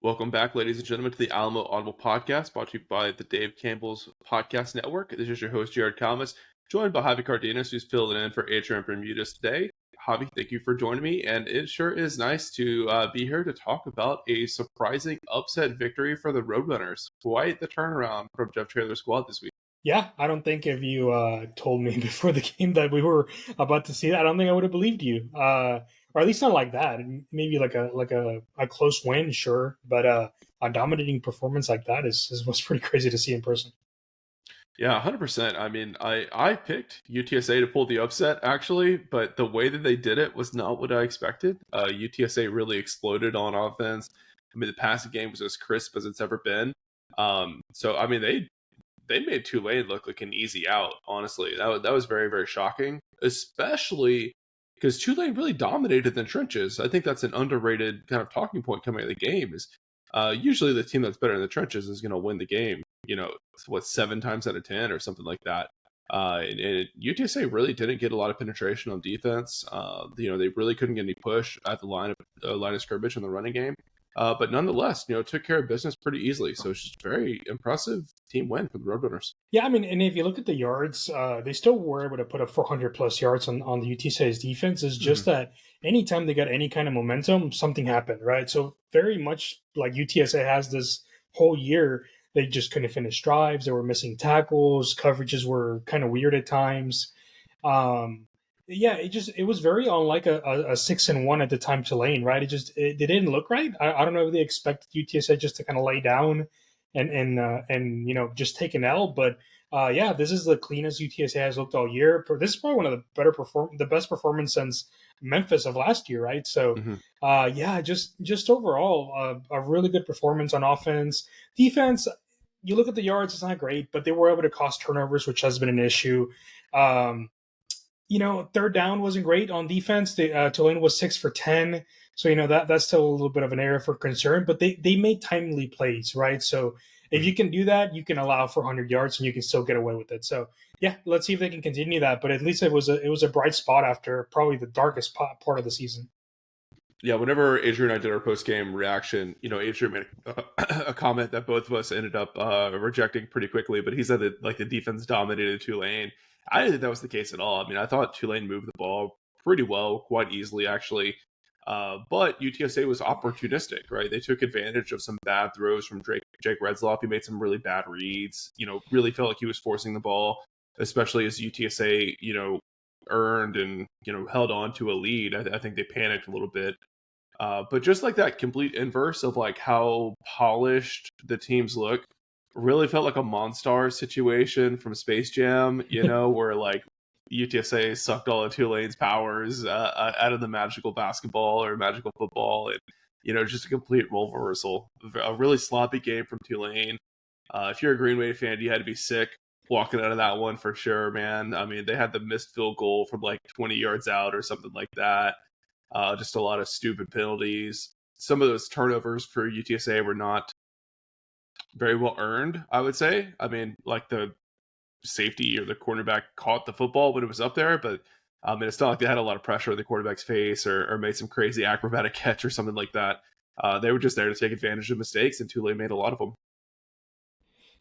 Welcome back, ladies and gentlemen, to the Alamodome podcast, brought to you by the Dave Campbell's Podcast Network. This is your host, Jared Kalmas, joined by Javi Cardenas, who's filling in for Adrian Bermudez today. Javi, thank you for joining me, and it sure is nice to be here to talk about a surprising upset victory for the Roadrunners. Quite the turnaround from Jeff Traylor's squad this week. Yeah, I don't think if you told me before the game that we were about to see that, I don't think I would have believed you. Or at least not like that. Maybe like a close win, sure, but a dominating performance like that is was pretty crazy to see in person. Yeah, 100%. I mean, I picked UTSA to pull the upset, actually, but the way that they did it was not what I expected. UTSA really exploded on offense. I mean, the passing game was as crisp as it's ever been. So, I mean, they made Tulane look like an easy out, honestly. That was very, very shocking, especially because Tulane really dominated the trenches. I think that's an underrated kind of talking point coming out of the game is usually the team that's better in the trenches is going to win the game, 7 times out of 10 or something like that. And UTSA really didn't get a lot of penetration on defense. They really couldn't get any push at the line of scrimmage in the running game. But nonetheless, took care of business pretty easily. So it's just very impressive team win for the Roadrunners. Yeah, I mean, and if you look at the yards, they still were able to put up 400 plus yards on the UTSA's defense. It's just that anytime they got any kind of momentum, something happened, right? So very much like UTSA has this whole year, they just couldn't finish drives. They were missing tackles. Coverages were kind of weird at times. Yeah, it was very unlike a 6-1 at the time Tulane, right? It didn't look right. I don't know if they expected UTSA just to kind of lay down and just take an L, but yeah, this is the cleanest UTSA has looked all year. This is probably one of the best performance since Memphis of last year, right? So yeah, just overall a really good performance on offense. Defense, you look at the yards, it's not great, but they were able to cause turnovers, which has been an issue. Third down wasn't great on defense. Tulane was 6 for 10. So, that's still a little bit of an area for concern, but they made timely plays, right? So if you can do that, you can allow for 100 yards and you can still get away with it. So yeah, let's see if they can continue that. But at least it was a bright spot after probably the darkest part of the season. Yeah, whenever Adrian and I did our post-game reaction, Adrian made a comment that both of us ended up rejecting pretty quickly, but he said that the defense dominated Tulane. I didn't think that was the case at all. I mean, I thought Tulane moved the ball pretty well, quite easily actually. But UTSA was opportunistic, right? They took advantage of some bad throws from Jake Redsloff. He made some really bad reads, really felt like he was forcing the ball, especially as UTSA, earned and, held on to a lead. I think they panicked a little bit. But just like that complete inverse of how polished the teams look, really felt like a Monstar situation from Space Jam, where UTSA sucked all of Tulane's powers out of the magical basketball or magical football, and just a complete role reversal. A really sloppy game from Tulane. If you're a Green Wave fan, you had to be sick walking out of that one for sure, man. I mean, they had the missed field goal from 20 yards out or something like that. Just a lot of stupid penalties. Some of those turnovers for UTSA were not very well earned, I would say. I mean, the safety or the cornerback caught the football when it was up there, but it's not like they had a lot of pressure on the quarterback's face or made some crazy acrobatic catch or something like that. They were just there to take advantage of mistakes, and Tulane made a lot of them.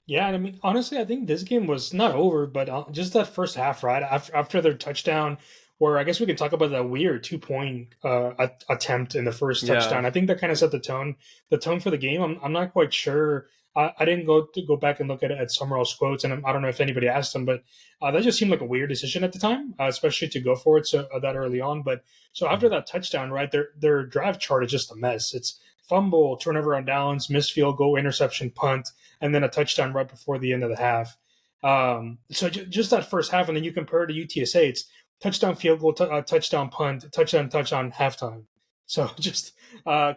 Yeah, I mean, honestly, I think this game was not over, but just that first half, right? After their touchdown, where I guess we can talk about that weird 2-point attempt in the first touchdown. I think that kind of set the tone for the game. I'm not quite sure. I didn't go back and look at Summerall's quotes, and I don't know if anybody asked him, but that just seemed like a weird decision at the time, especially to go for it that early on. But so after that touchdown, right, their drive chart is just a mess. It's fumble, turnover on downs, missed field goal, interception, punt, and then a touchdown right before the end of the half. So just that first half, and then you compare it to UTSA, it's touchdown, field goal, touchdown, punt, touchdown, halftime. So just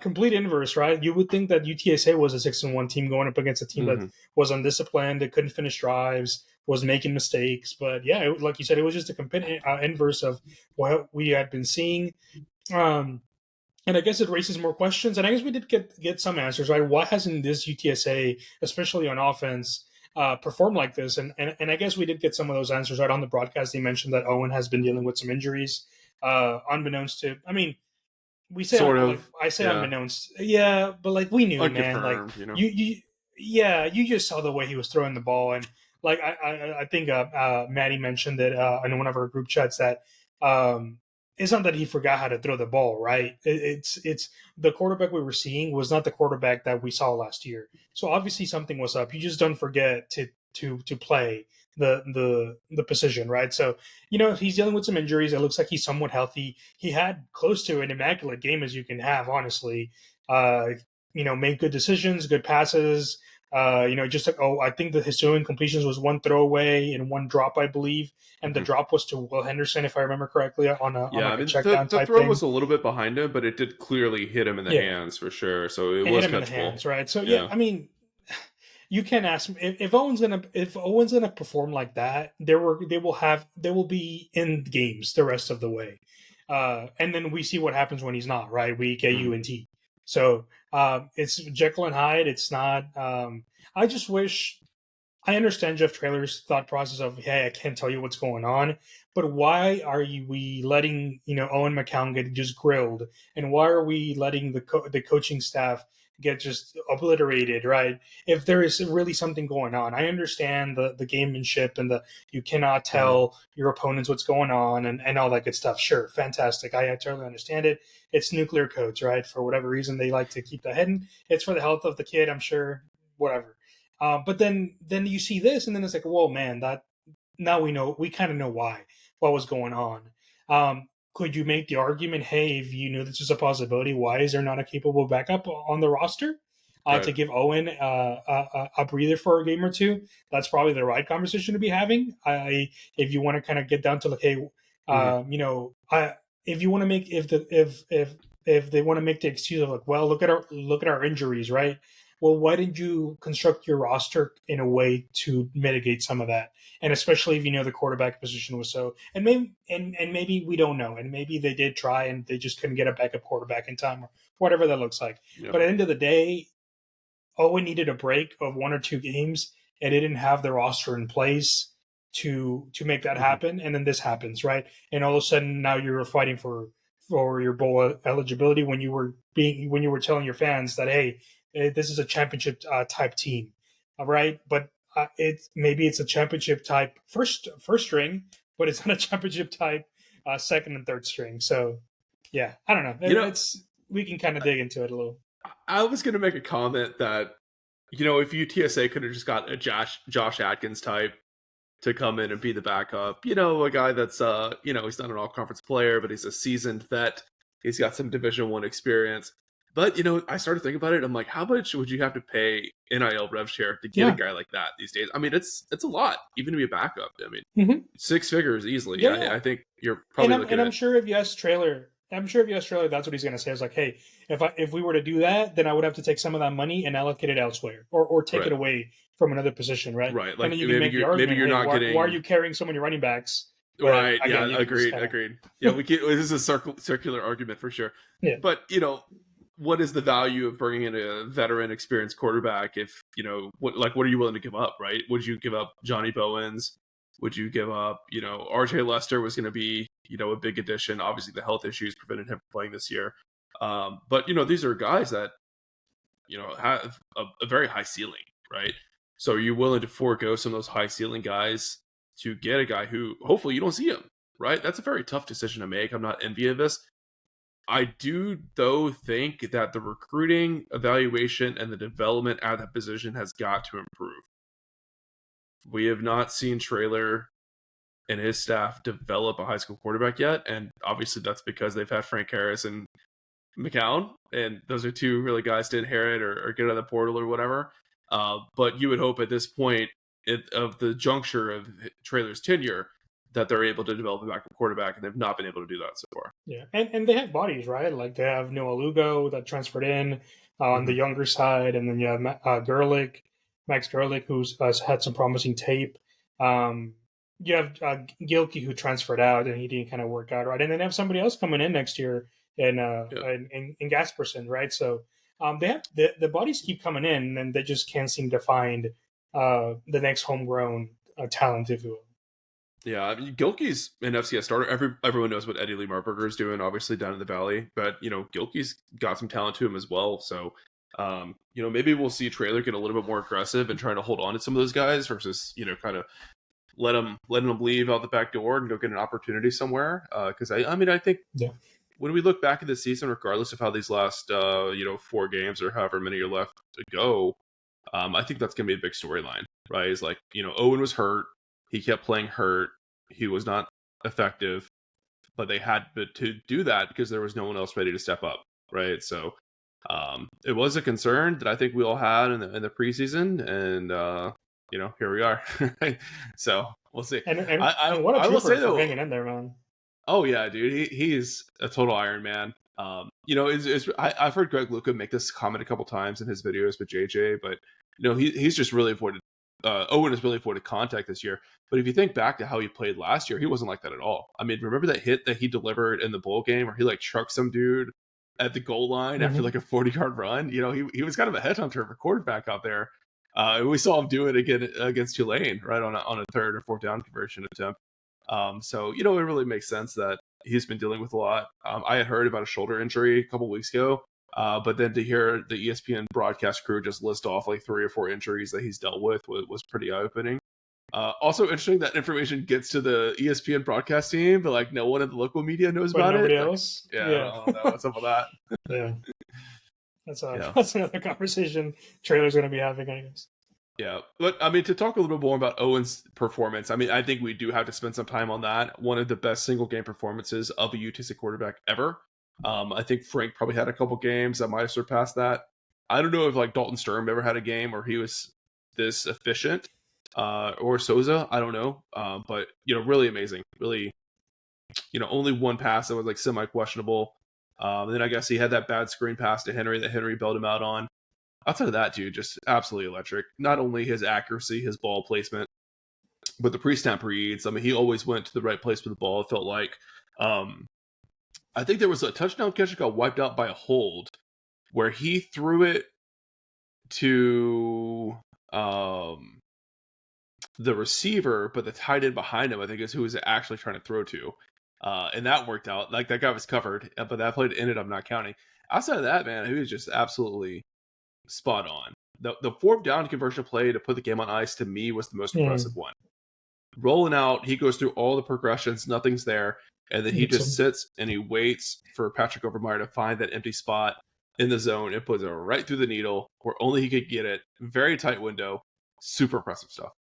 complete inverse, right? You would think that UTSA was a 6-1 team going up against a team that was undisciplined, that couldn't finish drives, was making mistakes. But yeah, like you said, it was just a complete inverse of what we had been seeing. And I guess it raises more questions. And I guess we did get some answers, right? Why hasn't this UTSA, especially on offense, performed like this? And I guess we did get some of those answers right on the broadcast. They mentioned that Owen has been dealing with some injuries, unbeknownst to, I mean, we say Sort like of. I say Yeah. unbeknownst, yeah, but like we knew, man. Like Unconfirmed, you know. you, yeah, you just saw the way he was throwing the ball, and like I think Maddie mentioned it in one of our group chats that um, it's not that he forgot how to throw the ball, right? It's the quarterback we were seeing was not the quarterback that we saw last year. So obviously something was up. You just don't forget to play the position, right? So he's dealing with some injuries. It looks like he's somewhat healthy. He had close to an immaculate game as you can have, honestly. Uh, made good decisions, good passes. Just like, I think that his two incompletions was one throwaway and one drop, I believe, and the Mhm. drop was to Will Henderson, if I remember correctly, on Yeah, I like a mean check down the type throw thing. was a little bit behind him, but it did clearly hit him in the Yeah, hands for sure. So it it hit was him in the catchable. hands, right? So yeah, Yeah. I mean, you can ask if Owen's gonna perform like that, they will be in games the rest of the way, and then we see what happens when he's not, right? Week A, Mhm. U, and T. So it's Jekyll and Hyde. It's not. I just wish I understand Jeff Traylor's thought process of, hey, I can't tell you what's going on, but why are we letting Owen McCown get just grilled, and why are we letting the coaching staff get just obliterated, right? If there is really something going on, I understand the gamemanship and the you cannot Mhm. tell your opponents what's going on and all that good stuff. Sure, fantastic, I totally understand it. It's nuclear codes, right? For whatever reason, they like to keep that hidden. It's for the health of the kid, I'm sure. Whatever. But then you see this, and then it's like, whoa, man, that now we kind of know what was going on. Could you make the argument, hey, if you knew this was a possibility, why is there not a capable backup on the roster Right. to give Owen a breather for a game or two? That's probably the right conversation to be having. If you want to kind of get down to like, hey, Mhm. if you want to make if they want to make the excuse of like, well, look at our injuries, right? Well, why didn't you construct your roster in a way to mitigate some of that? And especially if the quarterback position was so, and maybe we don't know, and maybe they did try and they just couldn't get a backup quarterback in time, or whatever that looks like. Yeah. But at the end of the day, Owen needed a break of one or two games, and they didn't have the roster in place to make that Mhm. happen. And then this happens, right? And all of a sudden now you're fighting for your bowl eligibility when you were telling your fans that, hey, this is a championship type team, all right? But it's a championship type first string, but it's not a championship type second and third string. So yeah, I don't know. You know, It's we can kind of dig into it a little. I was gonna make a comment that if UTSA could have just got a Josh Atkins type to come in and be the backup, a guy that's he's not an all conference player, but he's a seasoned vet. He's got some Division 1 experience. But I started thinking about it. I'm like, how much would you have to pay NIL rev share to get a Yeah. guy like that these days? I mean, it's a lot, even to be a backup. I mean, Hmm. six figures easily. Yeah, I, yeah. I think you're And probably I'm looking and I'm at sure if you ask Trailer, that's what he's going to say. Is like, hey, if we were to do that, then I would have to take some of that money and allocate it elsewhere, or take right, it away from another position, right? right. And Like then you can maybe make the maybe argument, you're hey, not why are getting you carrying so many running backs? But right. again, Yeah, you can just agreed, kind agreed. Yeah, of we can. This is a circular argument for sure. yeah, But what is the value of bringing in a veteran, experienced quarterback? If what are you willing to give up? Right? Would you give up Johnny Bowens? Would you give up? RJ Lester was going to be a big addition. Obviously, the health issues prevented him from playing this year. But these are guys that have a very high ceiling, right? So are you willing to forego some of those high ceiling guys to get a guy who hopefully you don't see him, right? That's a very tough decision to make. I'm not envious. I do, though, think that the recruiting, evaluation, and the development at that position has got to improve. We have not seen Traylor and his staff develop a high school quarterback yet, and obviously that's because they've had Frank Harris and McCown, and those are two really guys to inherit or get out of the portal or whatever. But you would hope at this point of the juncture of Traylor's tenure that they're able to develop a backup quarterback, and they've not been able to do that so far. yeah. And they have bodies, right? Like they have Noah Lugo that transferred in on the Mm-hmm. younger side, and then you have Max Gerlich, who's had some promising tape. Um, you have Gilkey, who transferred out and he didn't kind of work out, right? And then they have somebody else coming in next year Yeah. in Gasperson, right? So they have the bodies keep coming in, and they just can't seem to find the next homegrown talent, if you will. Yeah, I mean, Gilkey's an FCS starter. Everyone knows what Eddie Lee Marburger is doing, obviously down in the valley. But Gilkey's got some talent to him as well. So, maybe we'll see Traylor get a little bit more aggressive and trying to hold on to some of those guys versus kind of letting them leave out the back door and go get an opportunity somewhere. Because I think Yeah. when we look back at the season, regardless of how these last 4 games or however many are left to go, I think that's going to be a big storyline, right? Is like, Owen was hurt. He kept playing hurt. He was not effective, but they had to do that because there was no one else ready to step up, right? So it was a concern that I think we all had in the preseason, and here we are. So we'll see. And what a I will trooper say for though, hanging in there, man. oh yeah, dude, he's a total Iron Man. I've heard Greg Luca make this comment a couple times in his videos with JJ, but he's just really avoided. Owen has really avoided contact this year. But if you think back to how he played last year, he wasn't like that at all. I mean, remember that hit that he delivered in the bowl game where he like trucked some dude at the goal line after like a 40-yard run? He was kind of a headhunter of a quarterback out there. We saw him do it again against Tulane, right on a third or fourth down conversion attempt. So it really makes sense that he's been dealing with a lot. I had heard about a shoulder injury a couple weeks ago, but then to hear the ESPN broadcast crew just list off like 3 or 4 injuries that he's dealt with was pretty eye-opening. Also interesting that information gets to the ESPN broadcast team, but like no one in the local media knows But about nobody it. else. I don't know what's up with that. Yeah. That's another conversation Trailer's going to be having, I guess. Yeah, but I mean, to talk a little bit more about Owen's performance, I mean, I think we do have to spend some time on that. One of the best single game performances of a UTSA quarterback ever. I think Frank probably had a couple games that might have surpassed that. I don't know if like Dalton Sturm ever had a game where he was this efficient, or Souza. I don't know, but really amazing. Really, only one pass that was like semi questionable. Then I guess he had that bad screen pass to Henry that Henry bailed him out on. Outside of that, dude, just absolutely electric. Not only his accuracy, his ball placement, but the pre-snap reads. I mean, he always went to the right place with the ball, it felt like. I think there was a touchdown catch that got wiped out by a hold where he threw it to the receiver, but the tight end behind him, I think, is who was actually trying to throw to. And that worked out. Like, that guy was covered, but that play ended up not counting. Outside of that, man, he was just absolutely spot on. The 4th down conversion play to put the game on ice, to me, was the most impressive one. Rolling out, he goes through all the progressions, nothing's there, and then he just sits and he waits for Patrick Overmeyer to find that empty spot in the zone and puts it right through the needle where only he could get it. Very tight window. Super impressive stuff.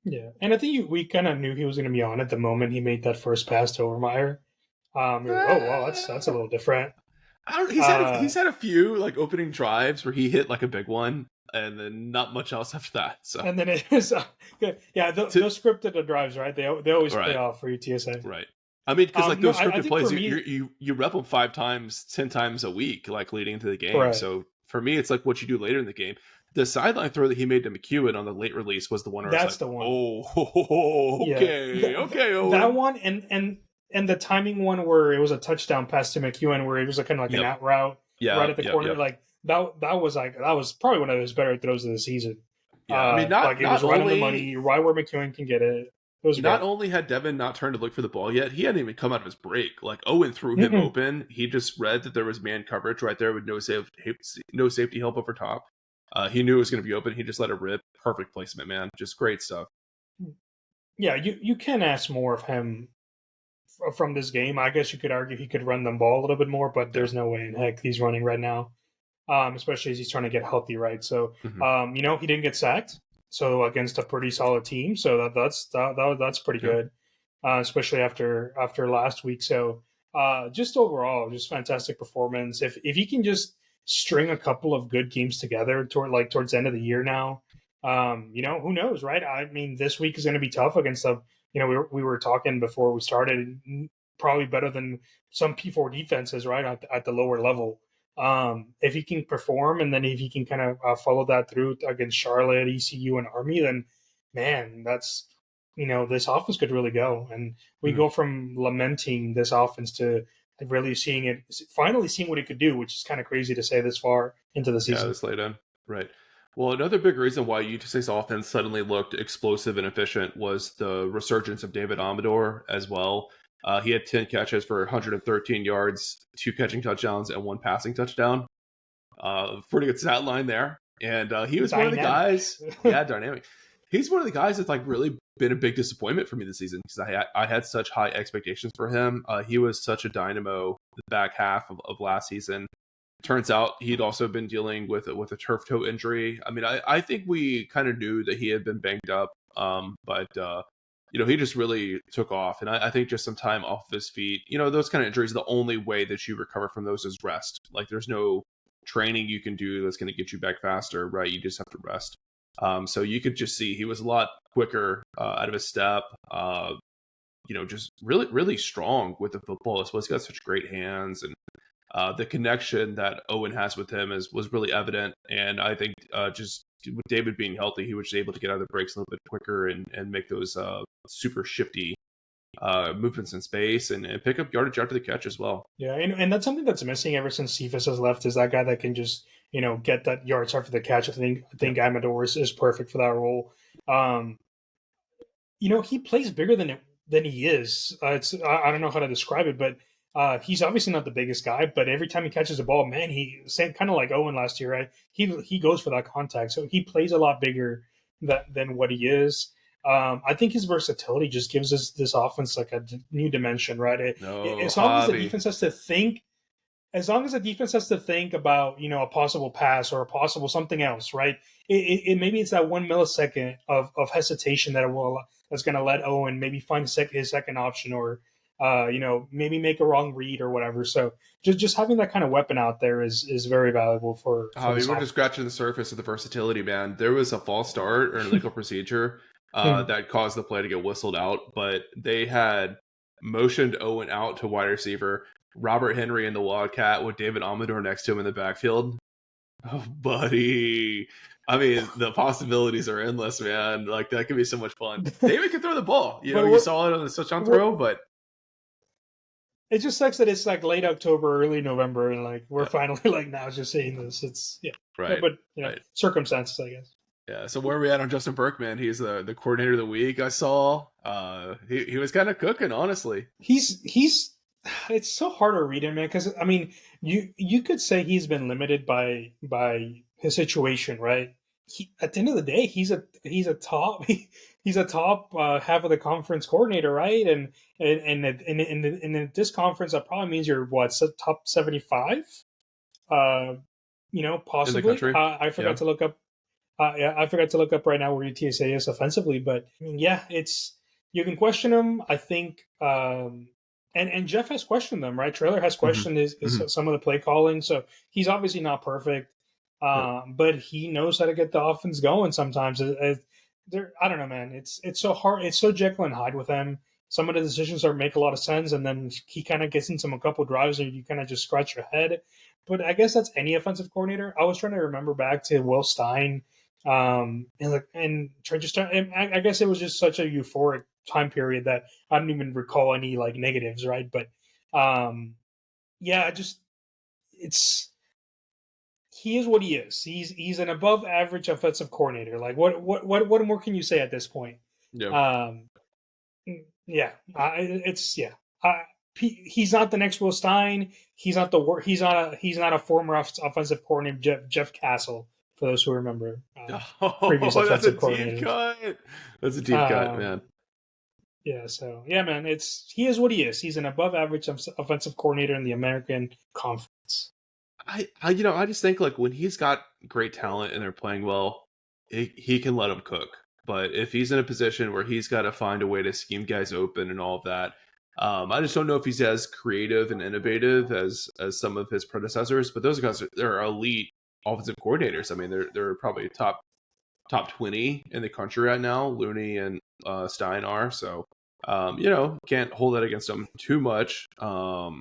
Yeah, and I think we kind of knew he was going to be on it the moment he made that first pass to Overmeyer. You're like, oh wow, that's a little different. I don't. He's had a few like opening drives where he hit like a big one, and then not much else after that. So and then it is those scripted drives, right? They always pay off for UTSA, right? I mean, because like those scripted plays, me, you rep them 5 times, 10 times a week, like leading into the game. Right. So for me, it's like what you do later in the game. The sideline throw that he made to McEwen on the late release was the one where that's the one. Oh, okay, okay. Owen. That one and the timing one where it was a touchdown pass to McEwen where it was kind of like an out route right at the corner. Like that was probably one of his better throws of the season. Yeah, I mean, it was right on the money, right where McEwen can get it. Not only had Devin not turned to look for the ball yet, he hadn't even come out of his break. Like Owen threw him open. He just read that there was man coverage right there with no safety help over top. He knew it was going to be open. He just let it rip. Perfect placement, man. Just great stuff. Yeah, you can ask more of him from this game. I guess you could argue he could run the ball a little bit more, but there's no way in heck he's running right now, especially as he's trying to get healthy, right? So, he didn't get sacked. So against a pretty solid team, so that's pretty good, especially after last week. So just overall, just fantastic performance. If he can just string a couple of good games together towards the end of the year now, who knows, right? I mean, this week is going to be tough against the. We were talking before we started, probably better than some P4 defenses, right, at the lower level. If he can perform and then if he can kind of follow that through against Charlotte, ECU, and Army, then man, that's this offense could really go. And we go from lamenting this offense to really finally seeing what it could do, which is kind of crazy to say this far into the season. Yeah, this late in, right? Well, another big reason why UTSA's offense suddenly looked explosive and efficient was the resurgence of David Amador as well. He had 10 catches for 113 yards, 2 catching touchdowns, and 1 passing touchdown. Pretty good stat line there. And he was one of the Dynamic. guys. Yeah, dynamic. He's one of the guys that's like really been a big disappointment for me this season because I had such high expectations for him. He was such a dynamo the back half of last season. Turns out he'd also been dealing with a turf toe injury. I mean, I think we kind of knew that he had been banged up, but he just really took off. And I think just some time off of his feet, those kind of injuries, the only way that you recover from those is rest. Like there's no training you can do that's going to get you back faster, right? You just have to rest. So you could just see he was a lot quicker out of his step. Just really, really strong with the football as well. He's got such great hands, and the connection that Owen has with him was really evident. And I think just with David being healthy, he was just able to get out of the breaks a little bit quicker and make those super shifty movements in space and pick up yardage after the catch as well. Yeah, and that's something that's missing ever since Cephas has left, is that guy that can just, get that yards after the catch. I think Amador is perfect for that role. Um, he plays bigger than he is. I don't know how to describe it, but he's obviously not the biggest guy. But every time he catches a ball, man, he kind of like Owen last year, right? He goes for that contact, so he plays a lot bigger than what he is. I think his versatility just gives us this offense like a new dimension, right? No, As long as the Javi. defense has to think, as long as the defense has to think about a possible pass or a possible something else, right? Maybe it's that 1 millisecond of hesitation that's going to let Owen maybe find his second option, or maybe make a wrong read or whatever. So just having that kind of weapon out there is very valuable for Javi, this we're just offense. scratching the surface of the versatility, man. There was a false start or an illegal procedure that caused the play to get whistled out, but they had motioned Owen out to wide receiver. Robert Henry in the Wildcat with David Amador next to him in the backfield. Oh, buddy. I mean, the possibilities are endless, man. Like, that could be so much fun. David can throw the ball. But You saw it on the touchdown throw, but it just sucks that it's like late October, early November, and like we're yeah, finally like now just seeing this. It's right, but right. circumstances, I guess. Yeah, so where are we at on Justin Berkman? He's the coordinator of the week. I saw. He was kind of cooking, honestly. He's it's so hard to read him, man, because I mean you could say he's been limited by his situation, right? At the end of the day, he's a top he's a top half of the conference coordinator, right? And in this conference, that probably means you're top 75, In the possibly. country. I forgot Yeah. to look up. Yeah, I forgot to look up right now where UTSA is offensively, but I mean, yeah, it's you can question him. I think, and Jeff has questioned them, right? Trailer has Hmm. questioned his Hmm. some of the play calling, so he's obviously not perfect, Yep. but he knows how to get the offense going. Sometimes, I don't know, man. It's so hard. It's so Jekyll and Hyde with him. Some of the decisions make a lot of sense, and then he kind of gets into a couple drives, and you kind of just scratch your head. But I guess that's any offensive coordinator. I was trying to remember back to Will Stein, I guess it was just such a euphoric time period that I don't even recall any like negatives, right? But yeah, it's he is what he is. He's an above average offensive coordinator. Like what more can you say at this point? Yeah. Um, yeah, it's yeah. He's not the next Will Stein. He's not the he's not a former offensive coordinator, Jeff Castle. For those who remember previous Oh, that's a offensive deep coordinators. cut. That's a deep cut, Um, man. yeah, so yeah, man, he is what he is. He's an above average offensive coordinator in the American Conference. I just think like when he's got great talent and they're playing well, he can let them cook. But if he's in a position where he's got to find a way to scheme guys open and all of that, I just don't know if he's as creative and innovative as some of his predecessors. But those guys they're elite offensive coordinators. I mean, they're probably top 20 in the country right now. Looney and Stein are so. Can't hold that against them too much. I'll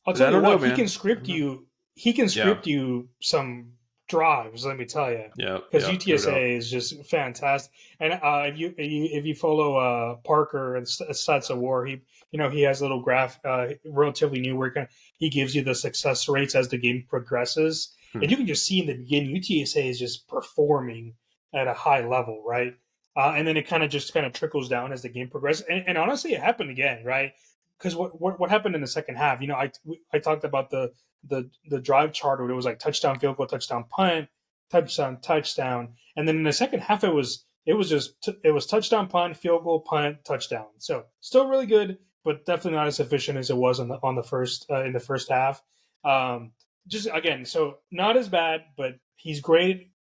But I tell you don't know, what, he man. can I script don't know. you. He can Yeah, script you some drives. Let me tell you, yeah, because yeah, no doubt. UTSA is just fantastic. And if you follow Parker and Stats of War, he has a little graph, relatively new, where he gives you the success rates as the game progresses. And you can just see in the beginning, UTSA is just performing at a high level, right? And then it kind of trickles down as the game progresses. And honestly, it happened again, right? Because what happened in the second half? I talked about the drive chart where it was like touchdown, field goal, touchdown, punt, touchdown, touchdown, and then in the second half it was touchdown, punt, field goal, punt, touchdown. So still really good, but definitely not as efficient as it was on the first in the first half. Just again, so not as bad, but he's great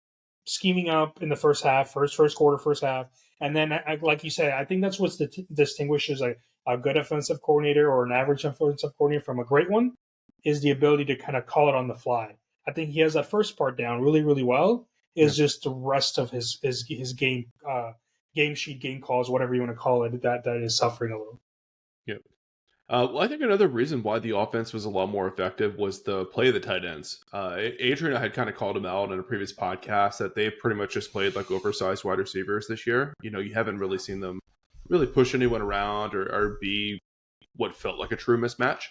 scheming up in the first half, first quarter, first half, and then like you said, I think that's what distinguishes a good offensive coordinator or an average offensive coordinator from a great one is the ability to kind of call it on the fly. I think he has that first part down really, really well. Is just the rest of his game game sheet, game calls, whatever you want to call it, that is suffering a little. Yep. Well, I think another reason why the offense was a lot more effective was the play of the tight ends. Adrian, I had kind of called him out in a previous podcast that they pretty much just played like oversized wide receivers this year. You know, you haven't really seen them really push anyone around or be what felt like a true mismatch.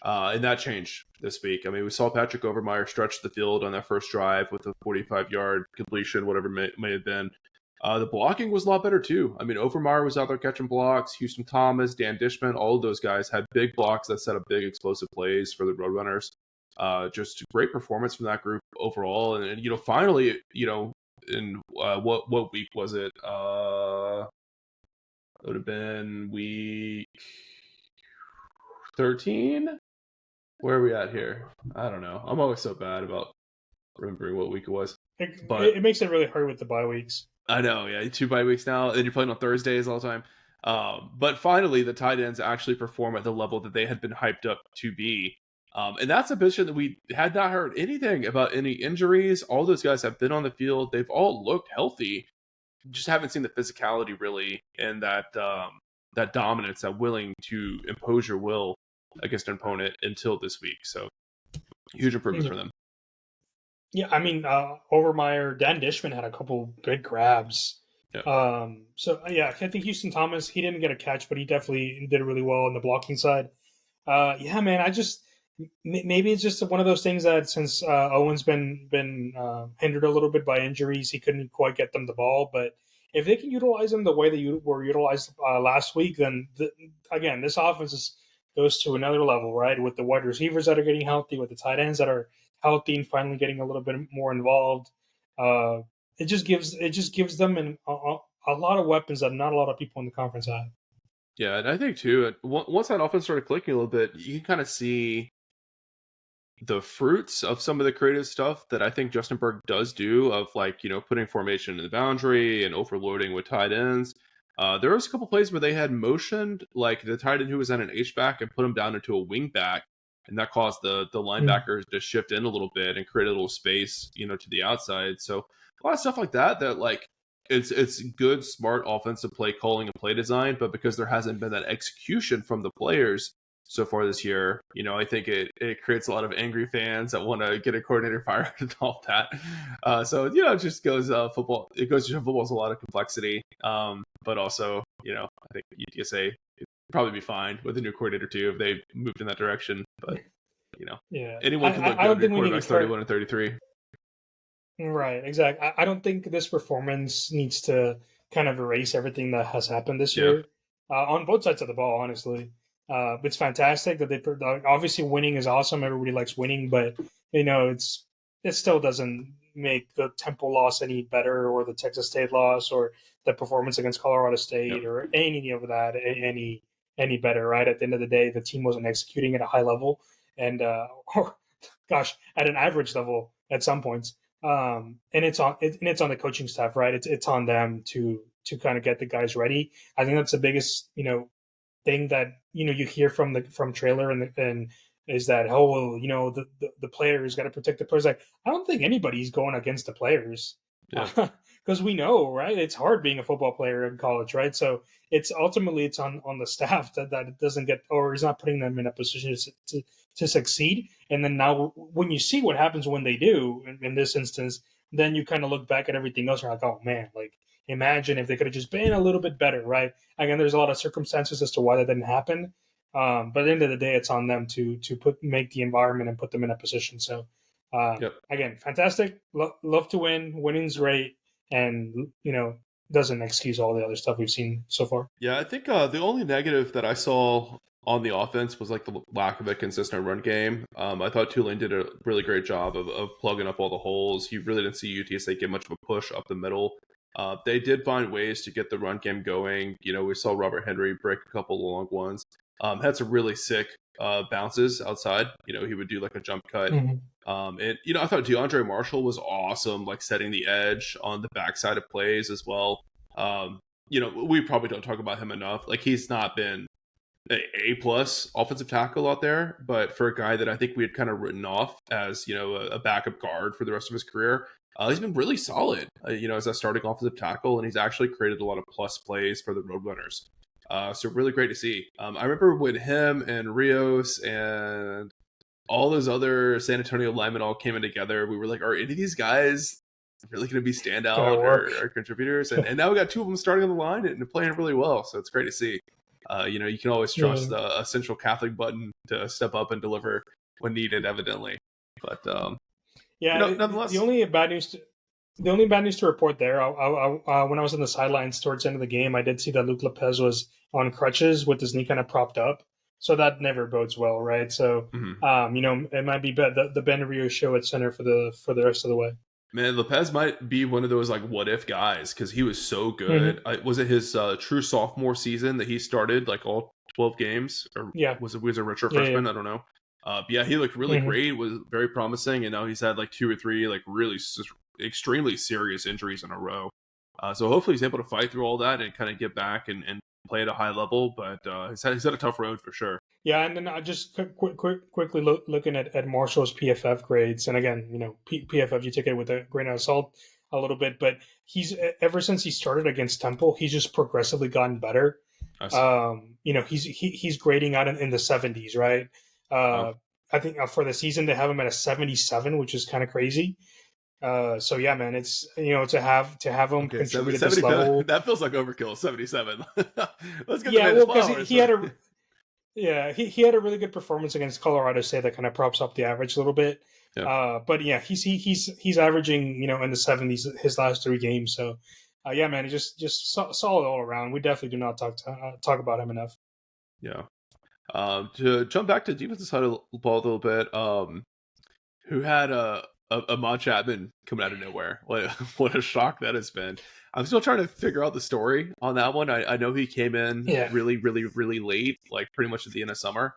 And that changed this week. I mean, we saw Patrick Overmeyer stretch the field on that first drive with a 45-yard completion, whatever may have been. The blocking was a lot better, too. I mean, Overmeyer was out there catching blocks. Houston Thomas, Dan Dishman, all of those guys had big blocks that set up big explosive plays for the Roadrunners. Just great performance from that group overall. And finally, in what week was it? It would have been week 13? Where are we at here? I don't know. I'm always so bad about remembering what week it was. But it makes it really hard with the bye weeks. I know, yeah, 2 bye weeks now, and you're playing on Thursdays all the time. But finally, the tight ends actually perform at the level that they had been hyped up to be. And that's a position that we had not heard anything about any injuries. All those guys have been on the field. They've all looked healthy. Just haven't seen the physicality really and that dominance, that willing to impose your will against an opponent until this week. So huge improvements for them. Yeah, I mean, Overmeyer, Dan Dishman had a couple big grabs. Yeah. I think Houston Thomas, he didn't get a catch, but he definitely did really well on the blocking side. Yeah, man, maybe it's just one of those things that since Owen's been hindered a little bit by injuries, he couldn't quite get them the ball. But if they can utilize them the way that you were utilized last week, then again, this offense goes to another level, right? With the wide receivers that are getting healthy, with the tight ends that are healthy and finally getting a little bit more involved. It just gives them a lot of weapons that not a lot of people in the conference have. Yeah, and I think too, once that offense started clicking a little bit, you can kind of see the fruits of some of the creative stuff that I think Justin Berg does do of putting formation in the boundary and overloading with tight ends. There was a couple plays where they had motioned like the tight end who was at an H-back and put him down into a wing back. And that caused the linebackers to shift in a little bit and create a little space, to the outside. So a lot of stuff like that it's good, smart offensive play calling and play design, but because there hasn't been that execution from the players so far this year, I think it creates a lot of angry fans that want to get a coordinator fired and all that. It just goes football. It goes to football has a lot of complexity, but also, I think UTSA probably be fine with a new coordinator too if they moved in that direction. But anyone can look good. Your quarterback's 31 and 33. Right, exactly. I don't think this performance needs to kind of erase everything that has happened this year on both sides of the ball. Honestly, it's fantastic that they obviously winning is awesome. Everybody likes winning, but it still doesn't make the Temple loss any better, or the Texas State loss, or the performance against Colorado State, or any of that any better. Right, at the end of the day, the team wasn't executing at a high level, and at an average level at some points. And it's on the coaching staff, right? It's on them to kind of get the guys ready. I think that's the biggest thing that you hear from Trailer and is that the players got to protect the players. Like, I don't think anybody's going against the players because we know, right? It's hard being a football player in college, right? So it's ultimately on the staff that it doesn't get, or is not putting them in a position to succeed. And then now when you see what happens when they do in this instance, then you kind of look back at everything else and you're like, oh man, like imagine if they could have just been a little bit better, right? Again, there's a lot of circumstances as to why that didn't happen. But at the end of the day, it's on them to make the environment and put them in a position. So Yep. Again, fantastic. Love to win. Winning's great, and doesn't excuse all the other stuff we've seen so far. Yeah, I think the only negative that I saw on the offense was like the lack of a consistent run game. I thought Tulane did a really great job of plugging up all the holes. You really didn't see UTSA get much of a push up the middle. They did find ways to get the run game going. We saw Robert Henry break a couple of long ones. Had some really sick bounces outside. He would do like a jump cut. Mm-hmm. And I thought DeAndre Marshall was awesome, like setting the edge on the backside of plays as well. We probably don't talk about him enough. Like he's not been a plus offensive tackle out there, but for a guy that I think we had kind of written off as a backup guard for the rest of his career, he's been really solid. As a starting offensive tackle, and he's actually created a lot of plus plays for the Roadrunners. So really great to see. I remember when him and Rios and all those other San Antonio linemen all came in together, we were like, are any of these guys really going to be standout or contributors? And now we got two of them starting on the line and playing really well. So it's great to see. You can always trust a Central Catholic button to step up and deliver when needed, evidently. But nonetheless, the only bad news to report there. When I was on the sidelines towards the end of the game, I did see that Luke Lopez was on crutches with his knee kind of propped up. So that never bodes well, right? So, it might be the Ben Rio show at center for the rest of the way. Man, Lopez might be one of those like what if guys because he was so good. Was it his true sophomore season that he started like all 12 games, or was it a redshirt freshman? I don't know. He looked really great. Was very promising, and now he's had like 2 or 3 like really extremely serious injuries in a row. So hopefully he's able to fight through all that and kind of get back and play at a high level, but he's had a tough road for sure. Yeah, and then I just quickly looking at Marshall's PFF grades, and again, PFF you take it with a grain of salt a little bit, but he's ever since he started against Temple, he's just progressively gotten better. He's grading out in the 70s, right? I think for the season they have him at a 77, which is kind of crazy. So yeah, man, it's to have him contribute at this level. That feels like overkill. 77. Let's get because he had he had a really good performance against Colorado State that kind of props up the average a little bit. Yeah. But yeah, he's averaging in the 70s his last 3 games. So yeah, man, it's just solid all around. We definitely do not talk about him enough. Yeah. To jump back to defensive side of the ball a little bit, who had Ahmad Chapman coming out of nowhere. What a shock that has been. I'm still trying to figure out the story on that one. I know he came in really, really, really late, like pretty much at the end of summer.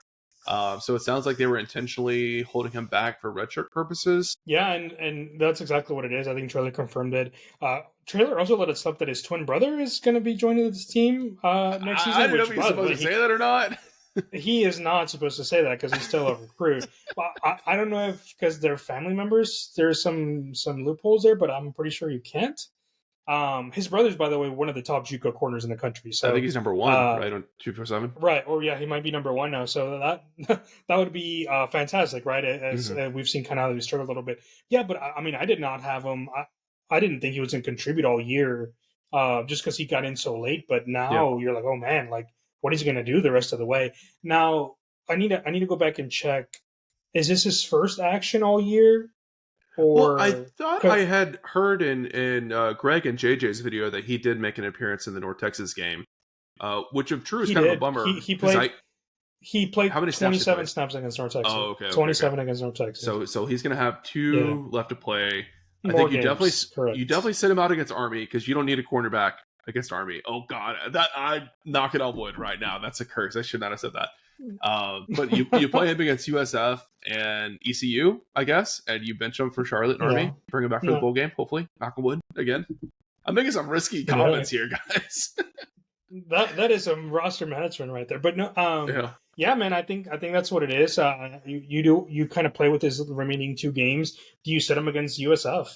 So it sounds like they were intentionally holding him back for redshirt purposes. Yeah, and that's exactly what it is. I think Traylor confirmed it. Traylor also let it slip that his twin brother is going to be joining this team next season. I don't know if he's supposed to say that or not. He is not supposed to say that because he's still a recruit. I don't know if because they're family members, there's some loopholes there, but I'm pretty sure you can't. His brother's, by the way, one of the top JUCO corners in the country. So I think he's number 1, right, on 247. Right, or yeah, he might be number 1 now. So that would be fantastic, right? As we've seen, kind of struggle a little bit. Yeah, but I mean, I did not have him. I didn't think he was going to contribute all year, just because he got in so late. But now you're like, oh man, like what is he going to do the rest of the way? Now I need to go back and check. Is this his first action all year? Well, I thought I had heard in Greg and JJ's video that he did make an appearance in the North Texas game, which of true is kind of a bummer. He played. He played how many 27 snaps against North Texas. Oh, okay. 27 against North Texas. So he's going to have 2 left to play. I More think you games, definitely sit him out against Army because you don't need a cornerback against Army. Oh God, that I knock it on wood right now. That's a curse. I should not have said that. But you play him against USF and ECU, I guess, and you bench him for Charlotte and Army. Bring him back for the bowl game, hopefully. Knock on wood again. I'm making some risky comments here, guys. that is some roster management right there. But no, yeah, man, I think that's what it is. You kind of play with his remaining 2 games. Do you set him against USF?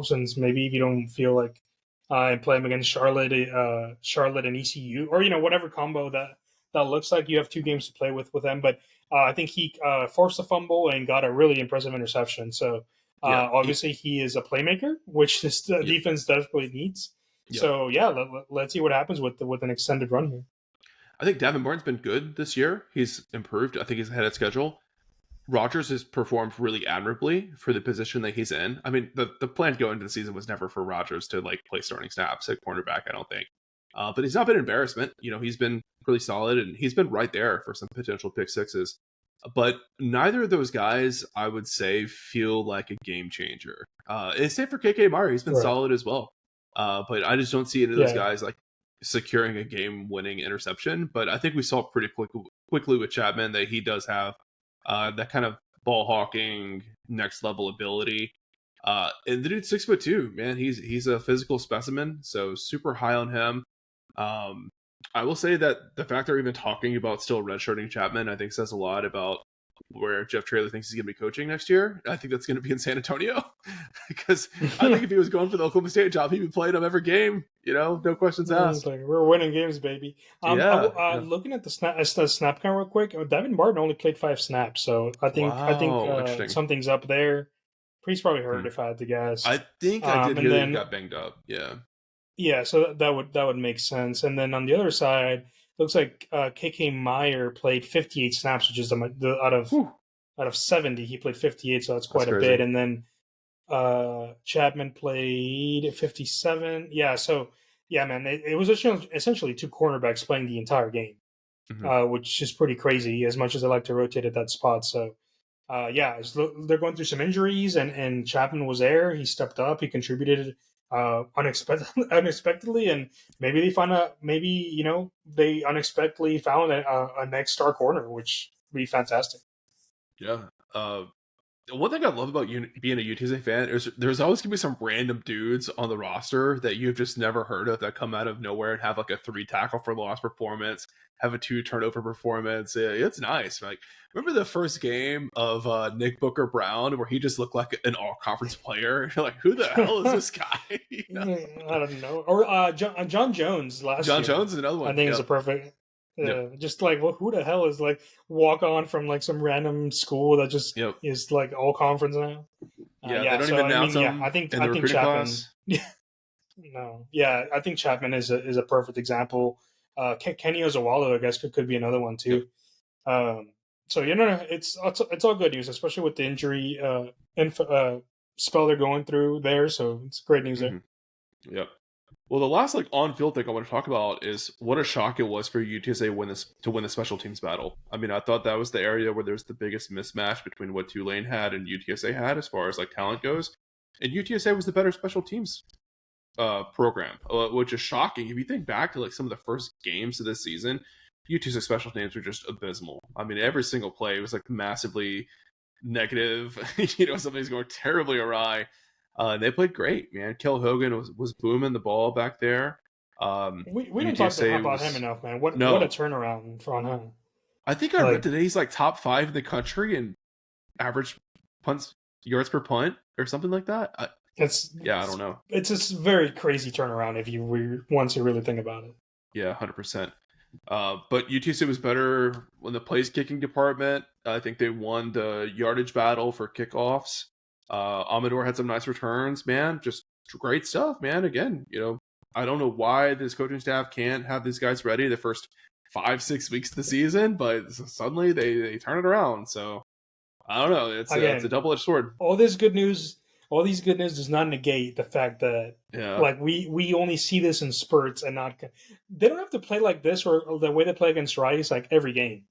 Since maybe if you don't feel like and play him against Charlotte and ECU, or whatever combo that looks like. You have 2 games to play with them. But I think he forced a fumble and got a really impressive interception. So obviously he is a playmaker, which this defense desperately needs. Yeah. So let's see what happens with an extended run here. I think Davin Barnes been good this year. He's improved. I think he's ahead of schedule. Rogers has performed really admirably for the position that he's in. I mean, the plan going into the season was never for Rogers to like play starting snaps at cornerback, I don't think. But he's not been an embarrassment. He's been really solid, and he's been right there for some potential pick sixes. But neither of those guys, I would say, feel like a game changer. And same for KK Meyer. He's been Right. solid as well. But I just don't see any of those Yeah. guys like securing a game-winning interception. But I think we saw pretty quickly with Chapman that he does have that kind of ball hawking next level ability. And the dude's 6'2", man. He's a physical specimen, so super high on him. I will say that the fact they're even talking about still redshirting Chapman, I think says a lot about where Jeff Traylor thinks he's going to be coaching next year. I think that's going to be in San Antonio because I think if he was going for the Oklahoma State job, he'd be playing them every game. No questions asked. Like, we're winning games, baby. Yeah, yeah. Looking at the snap count real quick, Devin Martin only played 5 snaps, so I think Wow, interesting. something's up there. He's probably hurt, if I had to guess. I think I did And hear that then he got banged up. Yeah. yeah, so that would make sense. And then on the other side, looks like KK Meyer played 58 snaps, which is out of 70, he played 58, so that's quite a crazy. bit. And then Chapman played 57. Yeah, so yeah, man, it was essentially 2 cornerbacks playing the entire game, which is pretty crazy. As much as I like to rotate at that spot, so yeah, they're going through some injuries, and Chapman was there. He stepped up. He contributed unexpectedly, and maybe they unexpectedly found a next star corner, which would be fantastic. Yeah. One thing I love about being a UTSA fan is there's always gonna be some random dudes on the roster that you've just never heard of that come out of nowhere and have like a 3 tackle for loss performance, have a 2 turnover performance. It's nice. Like, remember the first game of Nick Booker Brown where he just looked like an all conference player? You're like, who the hell is this guy? I don't know. Or John Jones last year. John Jones is another one. I think is a perfect. Just like, well, who the hell is like walk on from like some random school that just is like all conference now? They don't even announce him. I think Chapman. Class. No, yeah, I think Chapman is a perfect example. Kenny Ozawalo, I guess, could be another one too. So it's all good news, especially with the injury spell they're going through there. So it's great news there. Yep. Well, the last on-field thing I want to talk about is what a shock it was for UTSA to win the special teams battle. I mean, I thought that was the area where there's the biggest mismatch between what Tulane had and UTSA had as far as talent goes, and UTSA was the better special teams program, which is shocking if you think back to some of the first games of this season. UTSA special teams were just abysmal. I mean, every single play was massively negative. Something's going terribly awry. They played great, man. Kel Hogan was booming the ball back there. We didn't talk about him enough, man. What a turnaround for him. I think I read today he's top 5 in the country in average yards per punt or something like that. I don't know. It's just very crazy turnaround if you once you really think about it. Yeah, 100%. But UTSA was better in the place kicking department. I think they won the yardage battle for kickoffs. Amador had some nice returns, man. Just great stuff, man. Again, I don't know why this coaching staff can't have these guys ready the first 5-6 weeks of the season, but suddenly they turn it around. So I don't know. It's a double-edged sword. All this good news does not negate the fact that we only see this in spurts and not. They don't have to play like this or the way they play against Rice every game.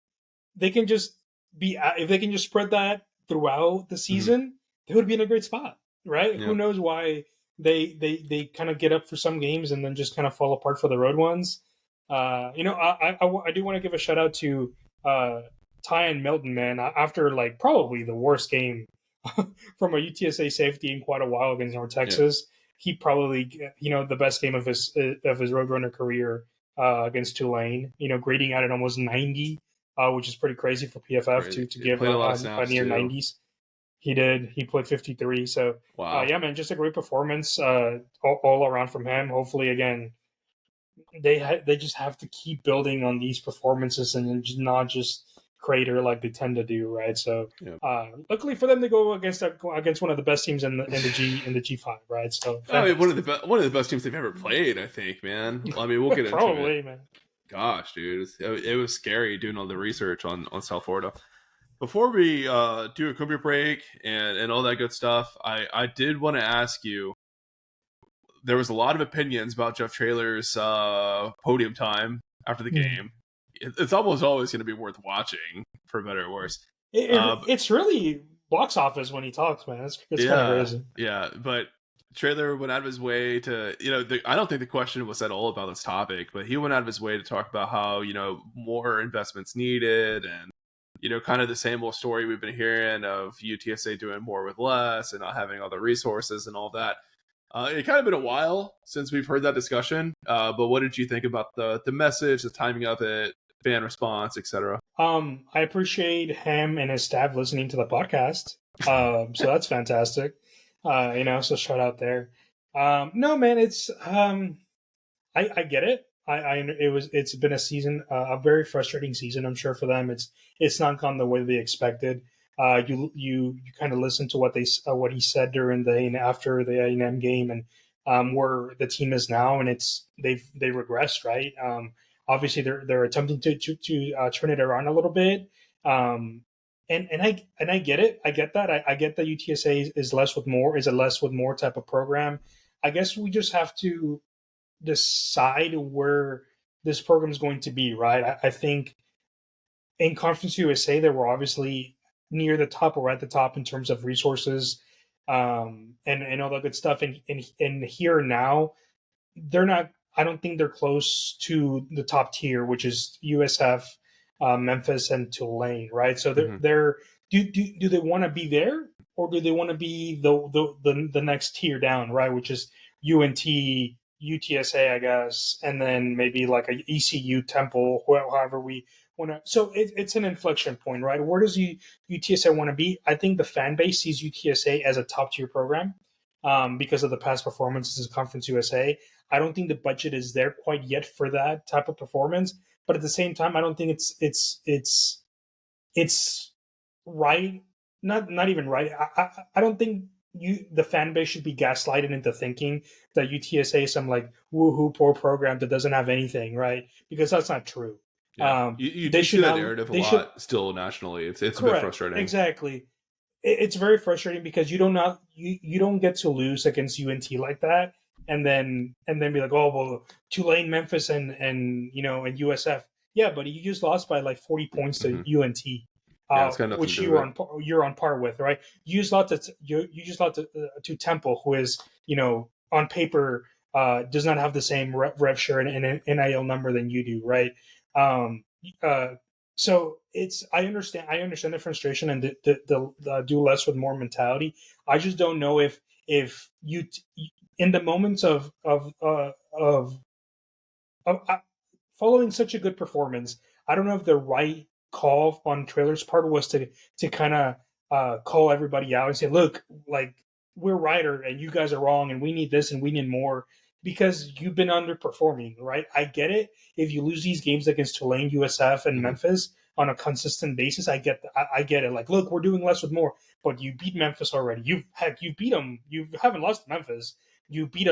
They can just if they can just spread that throughout the season, they would be in a great spot, right? Yeah. Who knows why they kind of get up for some games and then just kind of fall apart for the road ones. I do want to give a shout out to Ty and Milton, man. After probably the worst game from a UTSA safety in quite a while against North Texas, he probably the best game of his Roadrunner career against Tulane. Grading out at almost 90, which is pretty crazy for PFF to give a near 90s. He did. He played 53. So, wow. Yeah, man, just a great performance all around from him. Hopefully, again, they just have to keep building on these performances and not just crater like they tend to do, right? So, luckily for them, they go against one of the best teams in the G5, right? So, I mean, one of the best teams they've ever played, I think, man. I mean, we'll get into probably, it. Man. Gosh, dude, it was scary doing all the research on South Florida. Before we do a coffee break and all that good stuff, I did want to ask you. There was a lot of opinions about Jeff Traylor's podium time after the Hmm. game. It's almost always going to be worth watching, for better or worse. Uh, It's really box office when he talks, man. It's kind of yeah, crazy. yeah, but Trailer went out of his way to, I don't think the question was at all about this topic, but he went out of his way to talk about how, more investments needed and, kind of the same old story we've been hearing of UTSA doing more with less and not having all the resources and all that. It kind of been a while since we've heard that discussion, but what did you think about the message, the timing of it, fan response, etc.? I appreciate him and his staff listening to the podcast. So that's fantastic. So shout out there. No, man, I get it. It's been a season, a very frustrating season. I'm sure for them, it's not gone the way they expected. You kind of listen to what he said during the and after the A&M game, and where the team is now, and they regressed, right? Obviously, they're attempting to turn it around a little bit. Um, and I get it. I get that. I get that UTSA is less with more, is a less with more type of program. I guess we just have to decide where this program is going to be, right? I think in Conference USA, they were obviously near the top or at the top in terms of resources, and all that good stuff. And here now, they're not. I don't think they're close to the top tier, which is USF, Memphis, and Tulane, right? So Mm-hmm. they're do they want to be there, or do they want to be the next tier down, right? Which is UNT, UTSA, I guess, and then maybe like a ECU, Temple, however we want to. So it's an inflection point, right? Where does UTSA want to be? I think the fan base sees UTSA as a top tier program, because of the past performances in Conference USA. I don't think the budget is there quite yet for that type of performance. But at the same time, I don't think it's right. Not even right. I don't think the fan base should be gaslighted into thinking that UTSA is some like woohoo poor program that doesn't have anything, right? Because that's not true. Yeah, you They do see should that not. narrative a They should lot still nationally. It's a bit correct frustrating. exactly. It's very frustrating because you don't get to lose against UNT like that, and then be like, oh well, Tulane, Memphis, and USF. Yeah, but you just lost by like 40 points to Hmm. UNT, Yeah, it's got nothing to which do with it. you're on par with, right? You just lost to Temple, who is on paper does not have the same rev share and NIL number than you do, right? Um, uh, so it's I understand the frustration and the do less with more mentality. I just don't know if you in the moments of following such a good performance, I don't know if the right call on Trailer's part was to kind of call everybody out and say, look, like we're right and you guys are wrong and we need this and we need more because you've been underperforming, right? I get it. If you lose these games against Tulane, USF, and Hmm. Memphis on a consistent basis, I get it. Like, look, we're doing less with more, but you beat Memphis already. You beat them. You haven't lost to Memphis. You beat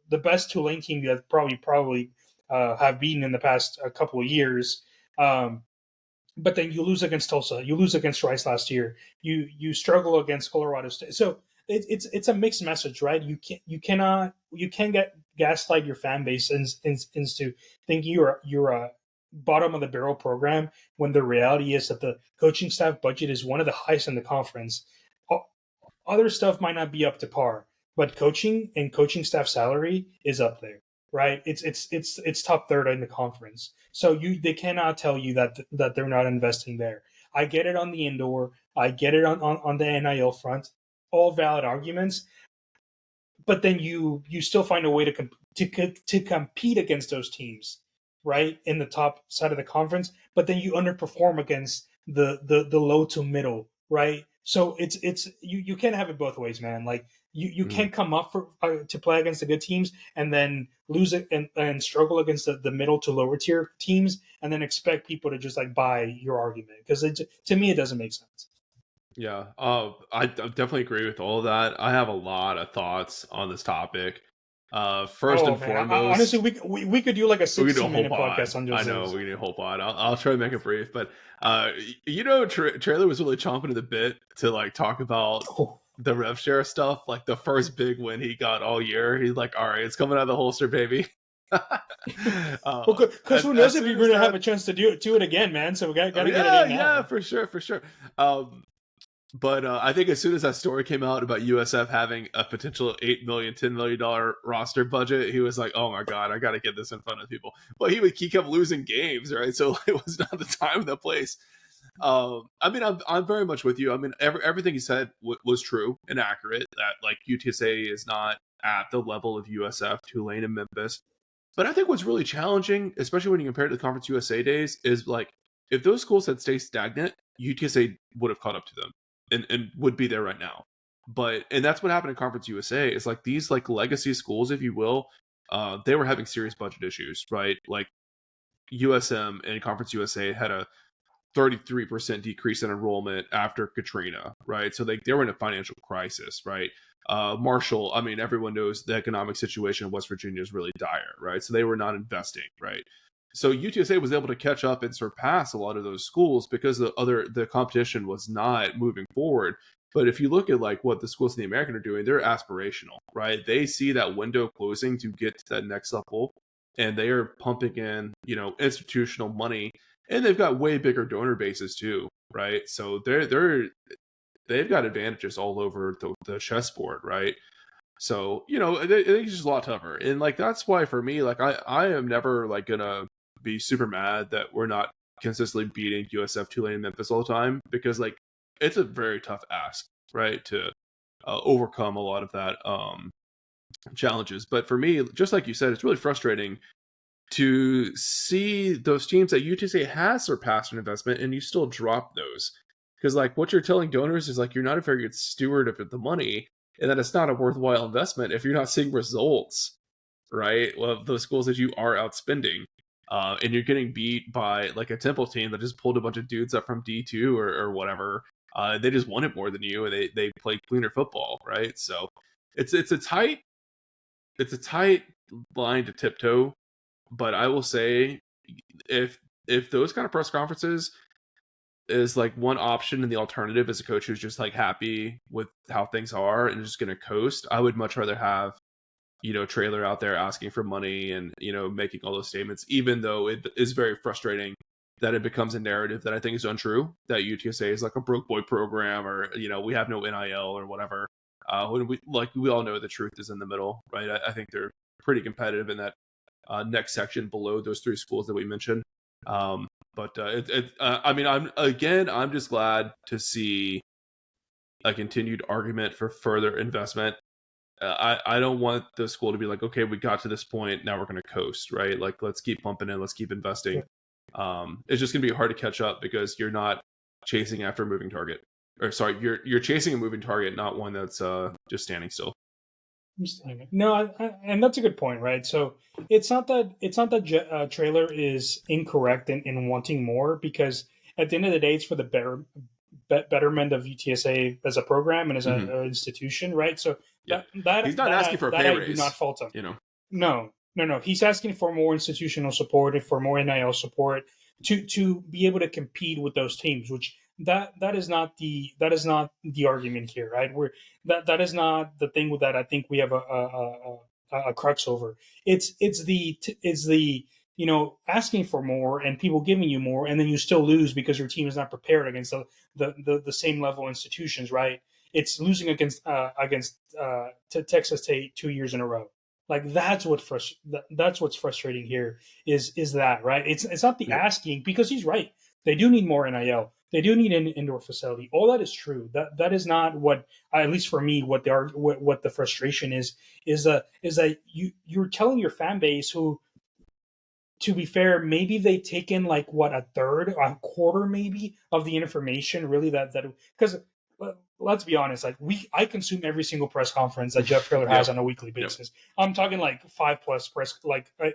the best Tulane team that probably have beaten in the past a couple of years. But then you lose against Tulsa, you lose against Rice last year, you struggle against Colorado State. So it's a mixed message, right? You can't get gaslight your fan base into thinking you're a bottom of the barrel program when the reality is that the coaching staff budget is one of the highest in the conference. Other stuff might not be up to par, but coaching and coaching staff salary is up there, right? It's top third in the conference. So they cannot tell you that they're not investing there. I get it on the indoor. I get it on the NIL front. All valid arguments, but then you still find a way to compete against those teams, right, in the top side of the conference. But then you underperform against the low to middle, right? So it's you can't have it both ways, man. Like you Hmm. can't come up for to play against the good teams and then lose it and struggle against the middle to lower tier teams and then expect people to just like buy your argument because to me it doesn't make sense. Yeah, I definitely agree with all of that. I have a lot of thoughts on this topic. First Oh and man, honestly, foremost, we could do like a we can do a 60 whole minute pod. podcast on I just know this. we can do a whole pod. I'll try to make it brief, but Trailer was really chomping at the bit to like talk about Oh. the rev share stuff. Like the first big win he got all year, he's like, "All right, it's coming out of the holster, baby." Well, because who knows as if soon you're as going to have a that, chance to do it again, man. So we got oh to get it yeah, in yeah, now. for sure, for sure. Um, but I think as soon as that story came out about USF having a potential $8 million, $10 million roster budget, he was like, "Oh my god, I got to get this in front of people." But he kept losing games, right? So it was not the time and the place. I mean, I'm very much with you. I mean, everything he said was true and accurate. That like UTSA is not at the level of USF, Tulane, and Memphis. But I think what's really challenging, especially when you compare it to the Conference USA days, is like if those schools had stayed stagnant, UTSA would have caught up to them and would be there right now. And that's what happened in Conference USA. Is like these like legacy schools, if you will, they were having serious budget issues, right? Like USM and Conference USA had a 33% decrease in enrollment after Katrina, right? So they were in a financial crisis, right? Marshall, I mean, everyone knows the economic situation in West Virginia is really dire, right? So they were not investing, right? So UTSA was able to catch up and surpass a lot of those schools because the competition was not moving forward. But if you look at like what the schools in the American are doing, they're aspirational, right? They see that window closing to get to that next level, and they are pumping in, institutional money, and they've got way bigger donor bases too, right? So they've got advantages all over the chessboard, right? So I think it's just a lot tougher, and like that's why for me, like I am never like gonna be super mad that we're not consistently beating USF, Tulane, and Memphis all the time, because like it's a very tough ask, right, to overcome a lot of that challenges. But for me, just like you said, it's really frustrating to see those teams that UTSA has surpassed an investment and you still drop those. Because like what you're telling donors is like you're not a very good steward of the money, and that it's not a worthwhile investment if you're not seeing results, right? Well, those schools that you are outspending. And you're getting beat by like a Temple team that just pulled a bunch of dudes up from D2 or whatever. They just won it more than you, and they play cleaner football, right? So it's a tight line to tiptoe. But I will say, if those kind of press conferences is like one option, and the alternative is a coach who's just like happy with how things are and just going to coast, I would much rather have Trailer out there asking for money and making all those statements, even though it is very frustrating that it becomes a narrative that I think is untrue, that UTSA is like a broke boy program, or we have no NIL or whatever. When we all know the truth is in the middle, right? I think they're pretty competitive in that next section below those three schools that we mentioned. I mean, I'm just glad to see a continued argument for further investment. I don't want the school to be like, okay, we got to this point, now we're going to coast, right? Like, let's keep pumping in, let's keep investing. It's just going to be hard to catch up because you're not chasing after a moving target, or sorry, you're chasing a moving target, not one that's just standing still. No, and that's a good point, right? So it's not that Trailer is incorrect in wanting more, because at the end of the day, it's for the betterment of UTSA as a program and as an institution, right? So yeah, he's not asking for a pay I raise. do not fault him. No. He's asking for more institutional support and for more NIL support to be able to compete with those teams, which that is not the argument here, right? That is not the thing that I think we have a crux over. It's the asking for more and people giving you more, and then you still lose because your team is not prepared against the same level institutions, right? It's losing against Texas State 2 years in a row. Like that's what's frustrating here is that, right? It's not the asking, because he's right. They do need more NIL. They do need an indoor facility. All that is true. That is not what, at least for me, what the frustration is that you're telling your fan base, who, to be fair, maybe they take in like a third, a quarter, maybe, of the information. Really, that because let's be honest, like I consume every single press conference that Jeff Trailer has on a weekly basis. I'm talking like 5+ press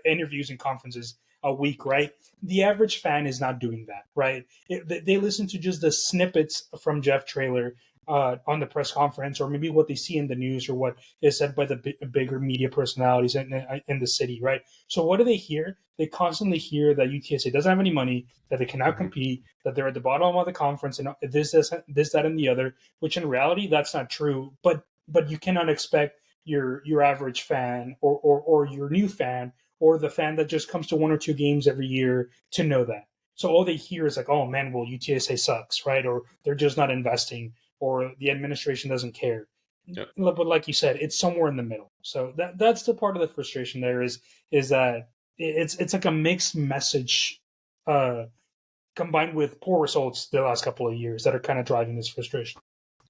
interviews and conferences a week, right? The average fan is not doing that, right? They listen to just the snippets from Jeff Trailer on the press conference, or maybe what they see in the news, or what is said by the bigger media personalities in the city, right? So what do they hear? They constantly hear that UTSA doesn't have any money, that they cannot compete, that they're at the bottom of the conference, and this, that, and the other. Which in reality, that's not true. But you cannot expect your average fan, or your new fan, or the fan that just comes to one or two games every year, to know that. So all they hear is like, oh man, well, UTSA sucks, right? Or they're just not investing, or the administration doesn't care. Yep. But like you said, it's somewhere in the middle. So that's the part of the frustration there is that it's like a mixed message, combined with poor results the last couple of years, that are kind of driving this frustration.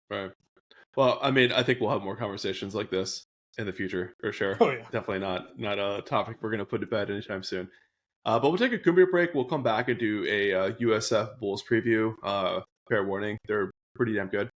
Right. Well, I mean, I think we'll have more conversations like this in the future, for sure. Oh yeah. Definitely not a topic we're going to put to bed anytime soon. But we'll take a Cumbia break. We'll come back and do a USF Bulls preview. Fair warning, they're pretty damn good.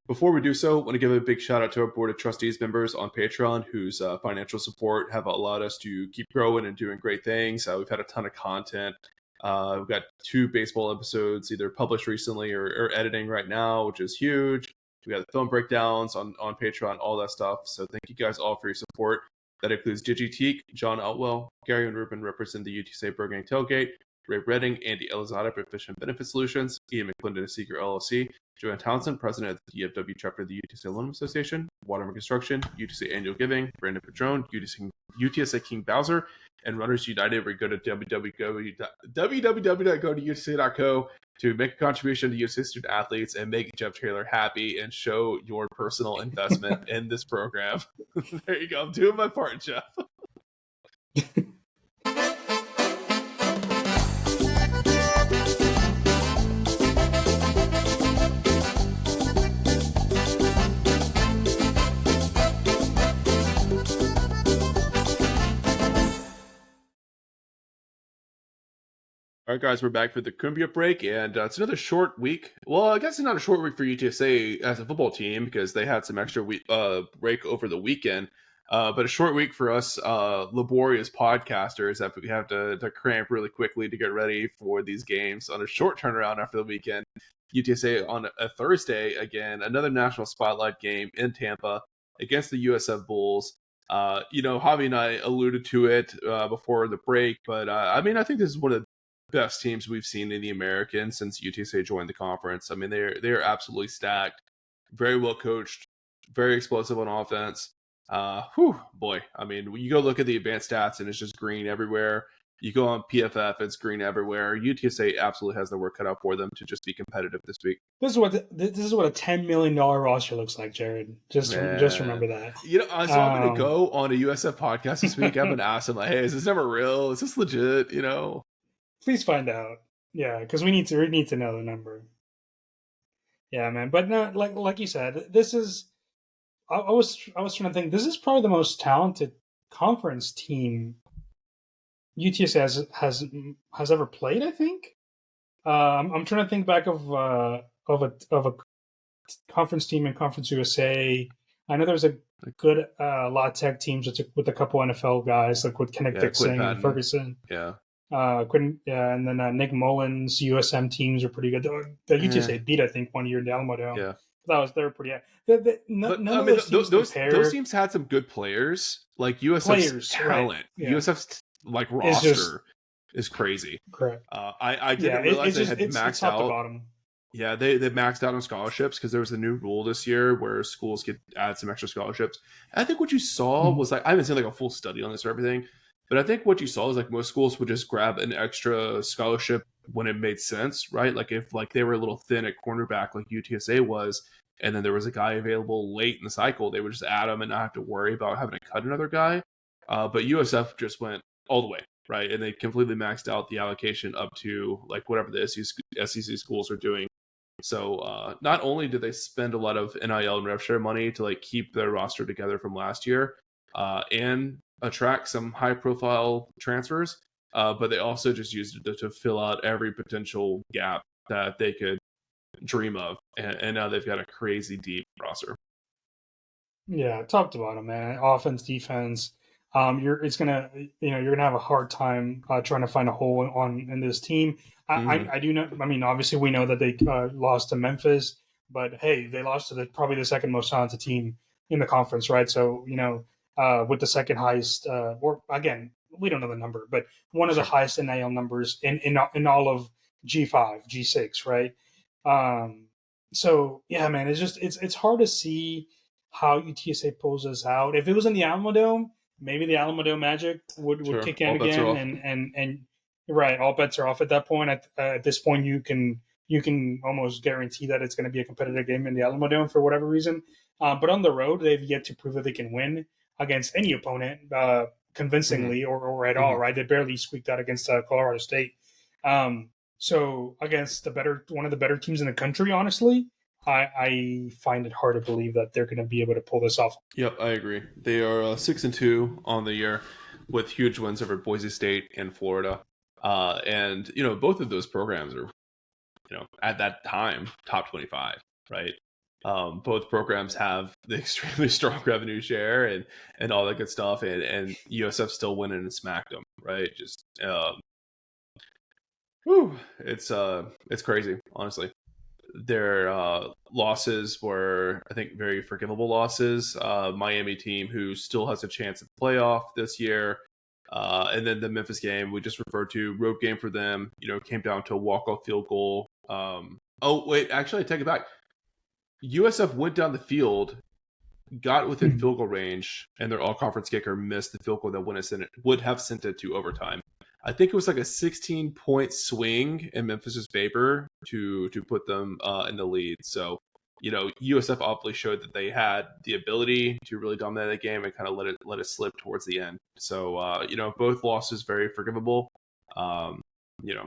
Before we do so, I want to give a big shout out to our Board of Trustees members on Patreon, whose financial support have allowed us to keep growing and doing great things. We've had a ton of content. We've got 2 baseball episodes either published recently or editing right now, which is huge. We got the film breakdowns on Patreon, all that stuff. So thank you guys all for your support. That includes Gigi Teak, John Outwell, Gary and Ruben represent the UTSA Burger Tailgate, Ray Redding, Andy Elizada for Fish and Benefit Solutions, Ian McClendon of Seeker LLC, Joanne Townsend, president of the DFW chapter of the UTSA Aluminum Association, Waterman Construction, UTSA Annual Giving, Brandon Padron, UTSA King Bowser, and Runners United, where you go to www.go.utsa.co to make a contribution to UTSA student athletes and make Jeff Taylor happy and show your personal investment in this program. There you go. I'm doing my part, Jeff. All right, guys, we're back for the Cumbia break, and it's another short week. Well, I guess it's not a short week for UTSA as a football team because they had some extra break over the weekend, but a short week for us laborious podcasters that we have to cramp really quickly to get ready for these games on a short turnaround after the weekend. UTSA on a Thursday, again, another national spotlight game in Tampa against the USF Bulls. Javi and I alluded to it before the break, but I mean, I think this is one of the best teams we've seen in the American since UTSA joined the conference. I mean, they're absolutely stacked, very well coached, very explosive on offense. Boy. I mean, you go look at the advanced stats and it's just green everywhere. You go on PFF, it's green everywhere. UTSA absolutely has the work cut out for them to just be competitive this week. This is what a $10 million roster looks like, Jared. Just remember that. I'm going to go on a USF podcast this week. I've been asking, like, hey, is this ever real? Is this legit? Please find out. Yeah, because we need to know the number. Yeah, man. But no, like you said, this is. I was trying to think. This is probably the most talented conference team UTSA has ever played. I think. I'm trying to think back of a conference team in Conference USA. I know there's a good La Tech teams with a couple NFL guys, like with Kenneth Dixon and Ferguson. Yeah. And then Nick Mullins USM teams are pretty good. The UTSA beat, I think, 1 year in the Alamodome. Yeah, they were pretty. None of those teams had some good players. Like USF's talent, right. Yeah. USF's roster is crazy. Correct. I didn't realize they had maxed out. Yeah, they maxed out on scholarships because there was a new rule this year where schools could add some extra scholarships. And I think what you saw was I haven't seen a full study on this or everything. But I think what you saw is most schools would just grab an extra scholarship when it made sense, right? Like if they were a little thin at cornerback like UTSA was, and then there was a guy available late in the cycle, they would just add him and not have to worry about having to cut another guy. But USF just went all the way, right? And they completely maxed out the allocation up to whatever the SEC schools are doing. So not only did they spend a lot of NIL and rev share money to keep their roster together from last year, and attract some high-profile transfers, but they also just used it to fill out every potential gap that they could dream of, and now they've got a crazy deep roster. Yeah, top to bottom, man. Offense, defense. You're gonna have a hard time trying to find a hole in this team. I do know. I mean, obviously, we know that they lost to Memphis. but hey, they lost to probably the second most talented team in the conference, right? So with the second highest, or again, we don't know the number, but one of the Sure. highest NIL numbers in all of G5, G6, right? Um, so yeah, man, it's hard to see how UTSA pulls this out. If it was in the Alamodome, maybe the Alamodome magic would Sure. kick in All bets are again, off. and right, all bets are off at that point. At this point, you can almost guarantee that it's going to be a competitive game in the Alamodome for whatever reason. But on the road, they've yet to prove that they can win against any opponent Hmm. convincingly or at all. Hmm. Right? They barely squeaked out against Colorado State. So against one of the better teams in the country, honestly, I find it hard to believe that they're going to be able to pull this off. Yep, I agree. They are 6-2 on the year, with huge wins over Boise State and Florida. And both of those programs are at that time top 25, right? Both programs have the extremely strong revenue share and all that good stuff, and USF still winning and smacked them, right? Just whew, it's crazy, honestly. Their losses were, I think, very forgivable losses. Miami team who still has a chance at the playoff this year. And then the Memphis game we just referred to, road game for them, came down to a walk-off field goal. Oh, wait, actually, I take it back. USF went down the field, got within Mhm. field goal range, and their all-conference kicker missed the field goal that would have sent it to overtime. I think it was like a 16-point swing in Memphis's favor to put them in the lead. So, USF obviously showed that they had the ability to really dominate the game and kind of let it slip towards the end. So, both losses very forgivable. Um, you know,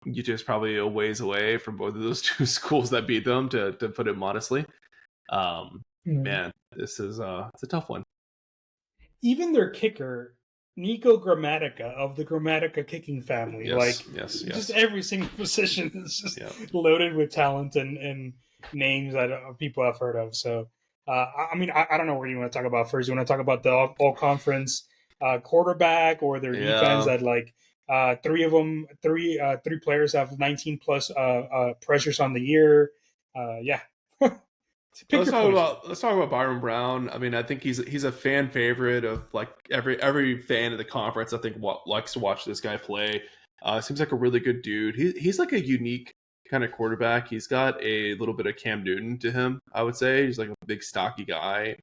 UT is probably a ways away from both of those two schools that beat them, to put it modestly. Um, Mhm. Man, this is it's a tough one. Even their kicker, Nico Grammatica of the Grammatica kicking family, Yes, like yes, just yes. every single position is Yeah. just loaded with talent and names that people have heard of. So, I mean, I don't know what you want to talk about first. You want to talk about the all conference quarterback or their defense Yeah. that like three of them, three players have 19 plus pressures on the year. Yeah, pick your poison. Let's talk about Byron Brown. I mean, I think he's a fan favorite of like every fan of the conference. I think likes to watch this guy play. Seems like a really good dude. He's like a unique kind of quarterback. He's got a little bit of Cam Newton to him, I would say. He's like a big stocky guy.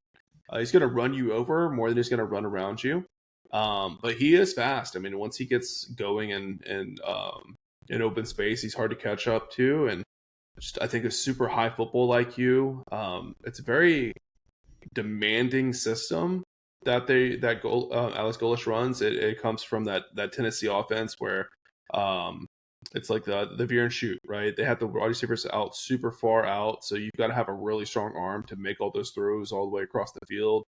He's going to run you over more than he's going to run around you. But he is fast. I mean, once he gets going in open space, he's hard to catch up to, and just I think a super high football IQ. It's a very demanding system that Alex Golish runs. It comes from that Tennessee offense where um, it's like the veer and shoot, right? They have the wide receivers out super far out, so you've got to have a really strong arm to make all those throws all the way across the field.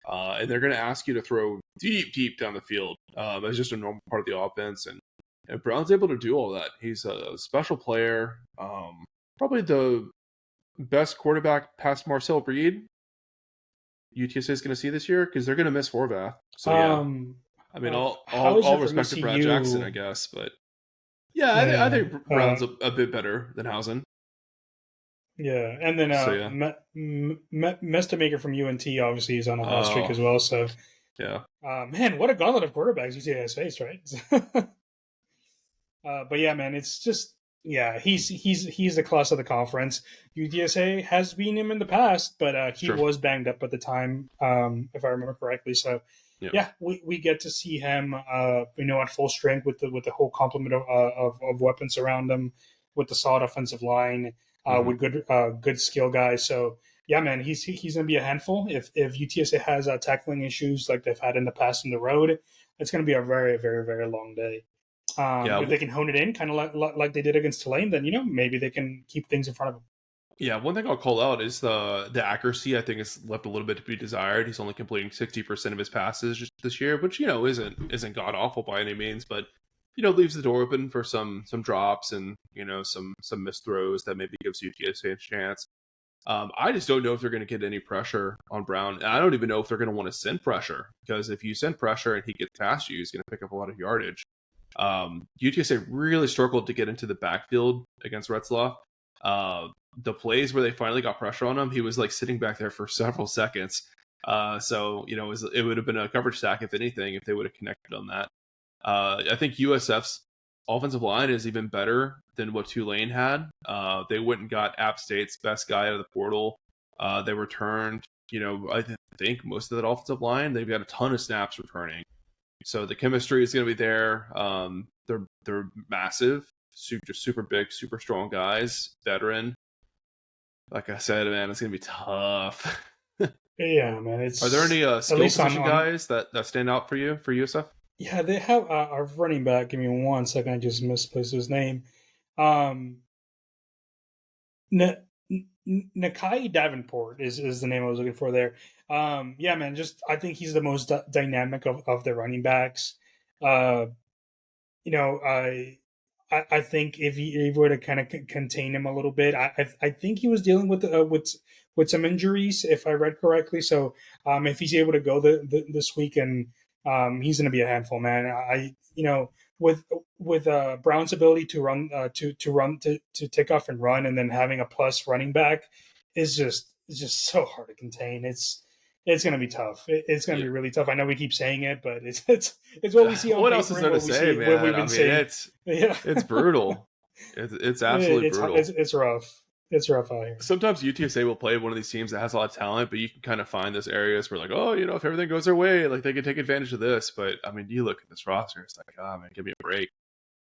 And they're going to ask you to throw deep down the field. That's just a normal part of the offense, and Brown's able to do all that. He's a special player. Probably the best quarterback past Marcel Reed UTSA is going to see this year, because they're going to miss Horvath. So yeah, Um, I mean, all how all is all it from respect to Brad Jackson, I ECU? guess, but yeah, I Yeah, think Brown's a bit better than Hausen. yeah, and then So yeah. Mestamaker from UNT obviously is on a hot streak Oh as well. So, yeah. man, what a gauntlet of quarterbacks UCLA has faced, right? But yeah, man, it's just yeah, he's the class of the conference. UTSA has been him in the past, but he Sure. was banged up at the time, if I remember correctly. So Yeah. yeah, we get to see him, at full strength with the whole complement of weapons around him, with the solid offensive line, Hmm. with good skill guys. So yeah, man, he's gonna be a handful. If UTSA has tackling issues like they've had in the past in the road, it's gonna be a very very very long day. Yeah. If they can hone it in, kind of like they did against Tulane, then maybe they can keep things in front of them. Yeah, one thing I'll call out is the accuracy. I think it's left a little bit to be desired. He's only completing 60% of his passes this year, which isn't god awful by any means, but leaves the door open for some drops and some missed throws that maybe gives UTSA a chance. I just don't know if they're going to get any pressure on Brown, and I don't even know if they're going to want to send pressure, because if you send pressure and he gets past you, he's going to pick up a lot of yardage. UTSA really struggled to get into the backfield against Retzlaff. The plays where they finally got pressure on him, he was like sitting back there for several seconds. So it would have been a coverage sack if anything if they would have connected on that. I think USF's offensive line is even better than what Tulane had. They went and got App State's best guy out of the portal. They returned, I think most of that offensive line. They've got a ton of snaps returning. So the chemistry is going to be there. They're massive, just super big, super strong guys, veteran. Like I said, man, it's going to be tough. Yeah, man. Are there any At skill least position on guys that stand out for you for USF? yeah, they have a running back. Give me 1 second. I just misplaced his name. Um, Nakai Davenport is the name I was looking for there. Yeah, man. Just I think he's the most dynamic of the running backs. Uh, I think if you were to kind of contain him a little bit, I think he was dealing with some injuries, if I read correctly. So if he's able to go this week, and he's going to be a handful, man. With Brown's ability to run to take off and run, and then having a plus running back is just so hard to contain. It's going to be tough. It's going to Yeah. be really tough. I know we keep saying it, but it's what we see on What paper else is and there to what we say, see, what we've man? I been mean, seeing. Yeah, it's brutal. It's absolutely brutal. it's rough. It's rough out here. Sometimes UTSA will play one of these teams that has a lot of talent, but you can kind of find those areas where, like, oh, if everything goes their way, like they can take advantage of this. But I mean, you look at this roster, it's like, oh man, give me a break.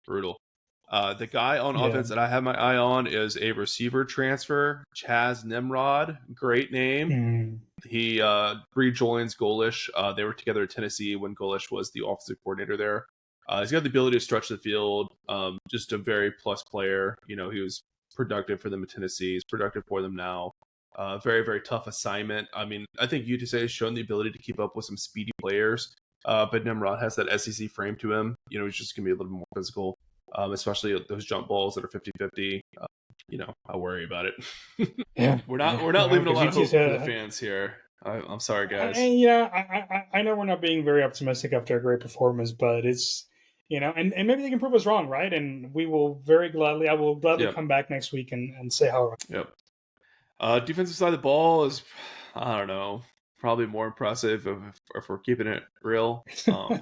Brutal. The guy on Yeah. offense that I have my eye on is a receiver transfer, Chaz Nimrod. Great name. Mm. He rejoins Golish. They were together at Tennessee when Golish was the offensive coordinator there. He's got the ability to stretch the field. Just a very plus player. He was productive for them at Tennessee. He's productive for them now. Very, very tough assignment. I mean, I think UTSA has shown the ability to keep up with some speedy players. But Nimrod has that SEC frame to him. He's just going to be a little more physical, especially those jump balls that are 50-50. I worry about it. Yeah. We're not leaving a lot of hope for the UTSA, fans here. I'm sorry, guys. I know we're not being very optimistic after a great performance, but it's and maybe they can prove us wrong, right? And I will gladly Yep. come back next week and say how. Yep. Defensive side of the ball is, I don't know, probably more impressive if we're keeping it real. I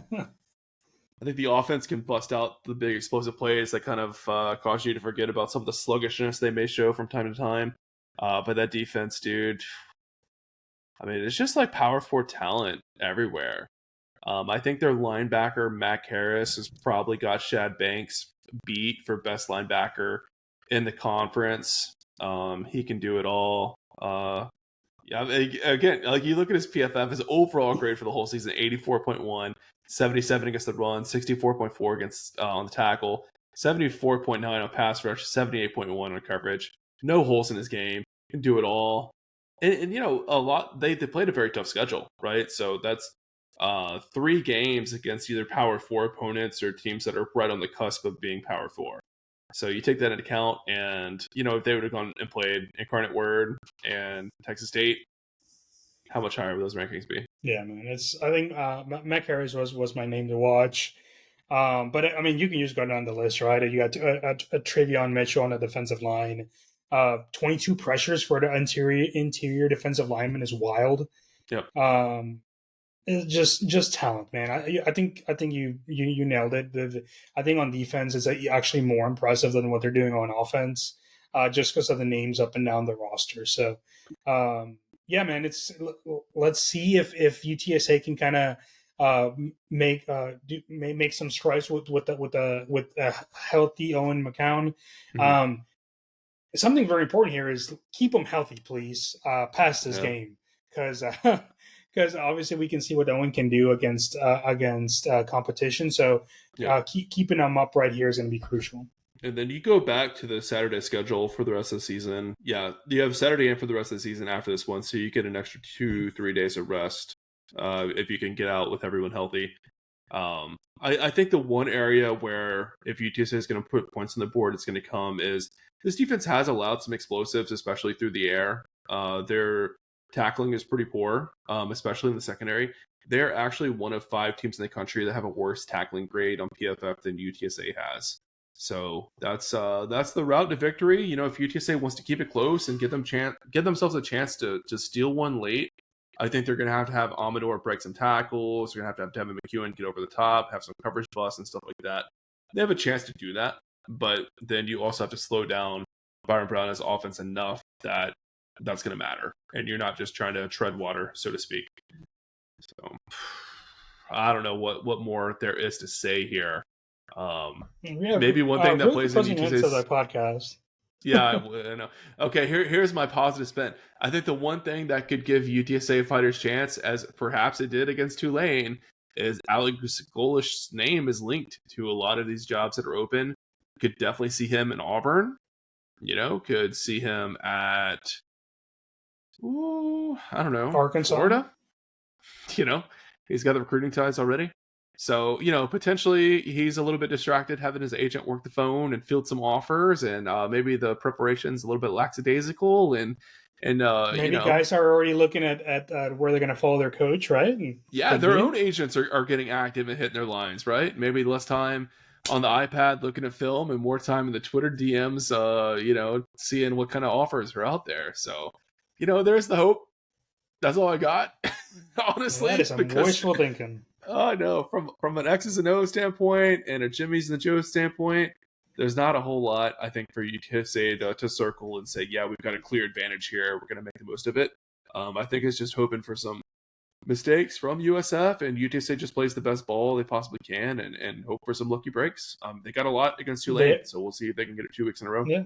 think the offense can bust out the big explosive plays that kind of cause you to forget about some of the sluggishness they may show from time to time. But that defense, dude, I mean, it's just like power forward talent everywhere. I think their linebacker, Mac Harris, has probably got Shad Banks beat for best linebacker in the conference. He can do it all. Yeah, again, like you look at his PFF, his overall grade for the whole season, 84.1, 77 against the run, 64.4 against on the tackle, 74.9 on pass rush, 78.1 on coverage. No holes in his game. Can do it all. And a lot they played a very tough schedule, right? So that's 3 games against either Power 4 opponents or teams that are right on the cusp of being Power 4. So you take that into account, and if they would have gone and played Incarnate Word and Texas State, how much higher would those rankings be? Yeah, man. I think Mac Harris was my name to watch. But I mean, you can just go down the list, right? You got a Travion Mitchell on the defensive line. 22 pressures for the interior defensive lineman is wild. Yep. It's just talent, man. I think you nailed it. I think on defense is actually more impressive than what they're doing on offense, just because of the names up and down the roster. So, yeah, man. Let's see if UTSA can kind of make some strides with a healthy Owen McCown. Mm-hmm. Something very important here is keep them healthy, please, past this game, because obviously we can see what Owen can do against competition. So keeping them upright here is going to be crucial. And then you go back to the Saturday schedule for the rest of the season. Yeah, you have Saturday and for the rest of the season after this one, so you get an extra 2-3 days of rest if you can get out with everyone healthy. I think the one area where if UTSA is going to put points on the board, it's going to come is this defense has allowed some explosives, especially through the air. Their tackling is pretty poor, especially in the secondary. They're actually one of 5 teams in the country that have a worse tackling grade on PFF than UTSA has. So that's the route to victory. You know, if UTSA wants to keep it close and give themselves a chance to steal one late, I think they're going to have Amador break some tackles. They're going to have Devin McEwen get over the top, have some coverage busts and stuff like that. They have a chance to do that, but then you also have to slow down Byron Brown's offense enough that that's going to matter, and you're not just trying to tread water, so to speak. So I don't know what more there is to say here. Maybe one thing that plays in UTSA's that podcast. Yeah, I know. Okay, here's my positive spin. I think the one thing that could give UTSA fighters chance, as perhaps it did against Tulane, is Alex Golish's name is linked to a lot of these jobs that are open. Could definitely see him in Auburn. You know, could see him at, I don't know, Arkansas, Florida. You know, he's got the recruiting ties already. So, you know, potentially he's a little bit distracted having his agent work the phone and field some offers, and maybe the preparation's a little bit lackadaisical, and maybe you know, guys are already looking at where they're going to follow their coach, right? Yeah, their own agents are getting active and hitting their lines, right? Maybe less time on the iPad looking at film and more time in the Twitter DMs, you know, seeing what kind of offers are out there. So, you know, there's the hope. That's all I got. Honestly, that is some wishful thinking. Oh no, from an X's and O's standpoint and a Jimmy's and the Joe's standpoint, there's not a whole lot I think for UTSA to circle and say, yeah, we've got a clear advantage here. We're going to make the most of it. I think it's just hoping for some mistakes from USF, and UTSA just plays the best ball they possibly can, and hope for some lucky breaks. They got a lot against Tulane, so we'll see if they can get it 2 weeks in a row. Yeah,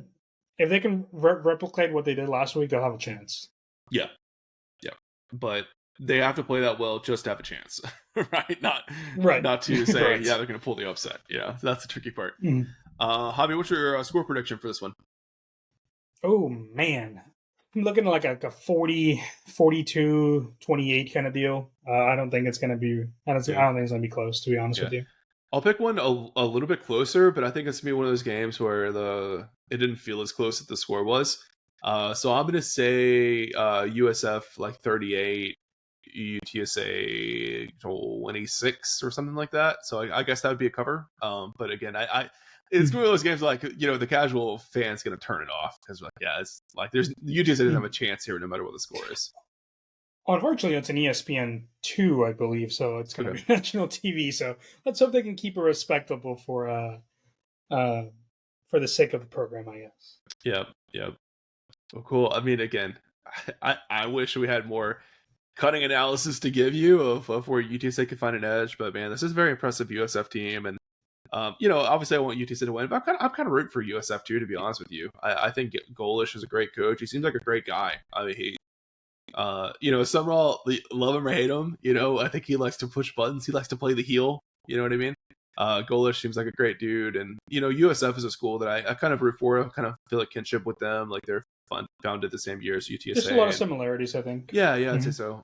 if they can replicate what they did last week, they'll have a chance. Yeah, but they have to play that well just to have a chance, right? Not to say, right. Yeah, they're going to pull the upset. Yeah, that's the tricky part. Mm. Javi, what's your score prediction for this one? Oh, man. I'm looking like a 40, 42, 28 kind of deal. I don't think it's going to be – I don't think it's going to be close, to be honest with you. I'll pick one a little bit closer, but I think it's going to be one of those games where it didn't feel as close as the score was. So I'm going to say USF like 38, UTSA 26 or something like that. So I guess that would be a cover. But again, it's one of those games like, you know, the casual fan's going to turn it off because like, yeah, it's like UTSA doesn't have a chance here no matter what the score is. Unfortunately, it's an ESPN 2, I believe, so it's going to be national TV. So let's hope they can keep it respectable for the sake of the program, I guess. Yep. Well, cool. I mean, again, I wish we had more cutting analysis to give you of where UTSA could find an edge, but man, this is a very impressive USF team, and you know, obviously I want UTSA to win, but I'm kind of rooting for USF too, to be honest with you. I think Golish is a great coach. He seems like a great guy. I mean, he, you know, some all love him or hate him. You know, I think he likes to push buttons. He likes to play the heel. You know what I mean? Golish seems like a great dude, and you know, USF is a school that I kind of root for. I kind of feel a kinship with them, like they're founded the same year as UTSA. There's a lot of similarities, I think. Yeah, I'd say so.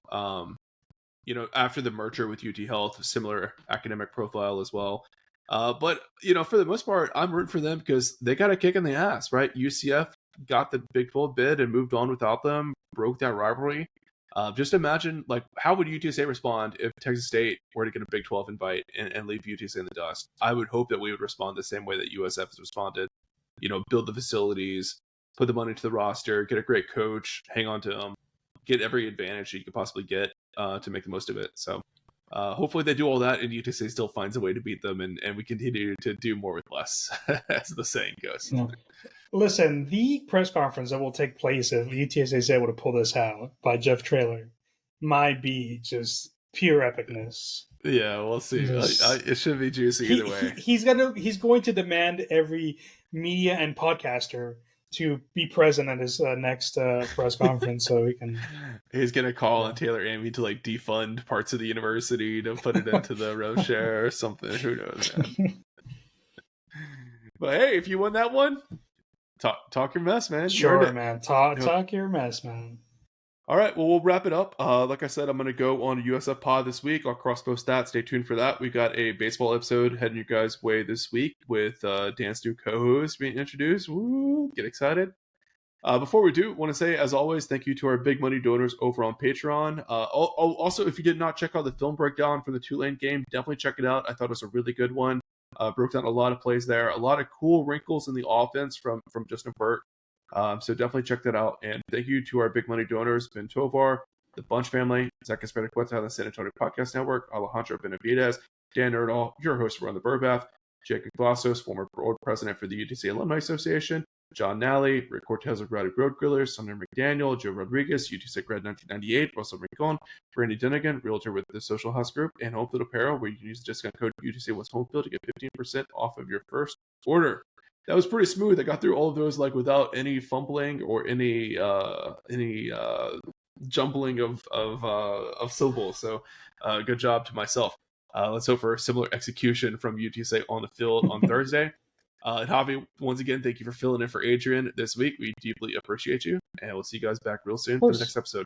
You know, after the merger with UT Health, similar academic profile as well. But you know, for the most part, I'm rooting for them because they got a kick in the ass, right? UCF got the Big 12 bid and moved on without them, broke that rivalry. Just imagine, like, how would UTSA respond if Texas State were to get a Big 12 invite and leave UTSA in the dust? I would hope that we would respond the same way that USF has responded. You know, build the facilities, put the money to the roster, get a great coach, hang on to them, get every advantage that you could possibly get to make the most of it. So hopefully they do all that, and UTSA still finds a way to beat them, and we continue to do more with less, as the saying goes. Yeah. Listen, the press conference that will take place if UTSA is able to pull this out by Jeff Traylor might be just pure epicness. Yeah, we'll see. It should be juicy either way. He's going to demand every media and podcaster to be present at his next press conference, so he can. He's gonna call on Taylor Amy to like defund parts of the university to put it into the rev share or something. Who knows, man? But hey, if you won that one, talk your mess, man. Sure, man. Talk your mess, man. All right, well, we'll wrap it up. Like I said, I'm going to go on USF Pod this week. I'll cross post that. Stay tuned for that. We got a baseball episode heading your guys' way this week with Dan's new co-host being introduced. Woo, get excited. Before we do, want to say, as always, thank you to our big money donors over on Patreon. Also, if you did not check out the film breakdown for the Tulane game, definitely check it out. I thought it was a really good one. Broke down a lot of plays there, a lot of cool wrinkles in the offense from Justin Burt. So definitely check that out. And thank you to our big money donors, Ben Tovar, the Bunch family, Zach Espericueta on the San Antonio Podcast Network, Alejandro Benavides, Dan Erdahl, your host for On the Birdbath, Jacob Glossos, former board president for the UTSA Alumni Association, John Nally, Rick Cortez of Rowdy Road Grillers, Sumner McDaniel, Joe Rodriguez, UTSA grad 1998, Russell Rincon, Brandy Dunnigan, realtor with the Social House Group, and Homefield Apparel, where you can use the discount code UTSA West Homefield to get 15% off of your first order. That was pretty smooth. I got through all of those like without any fumbling or any jumbling of syllables. So good job to myself. Let's hope for a similar execution from UTSA on the field on Thursday. And Javi, once again, thank you for filling in for Adrian this week. We deeply appreciate you, and we'll see you guys back real soon for the next episode.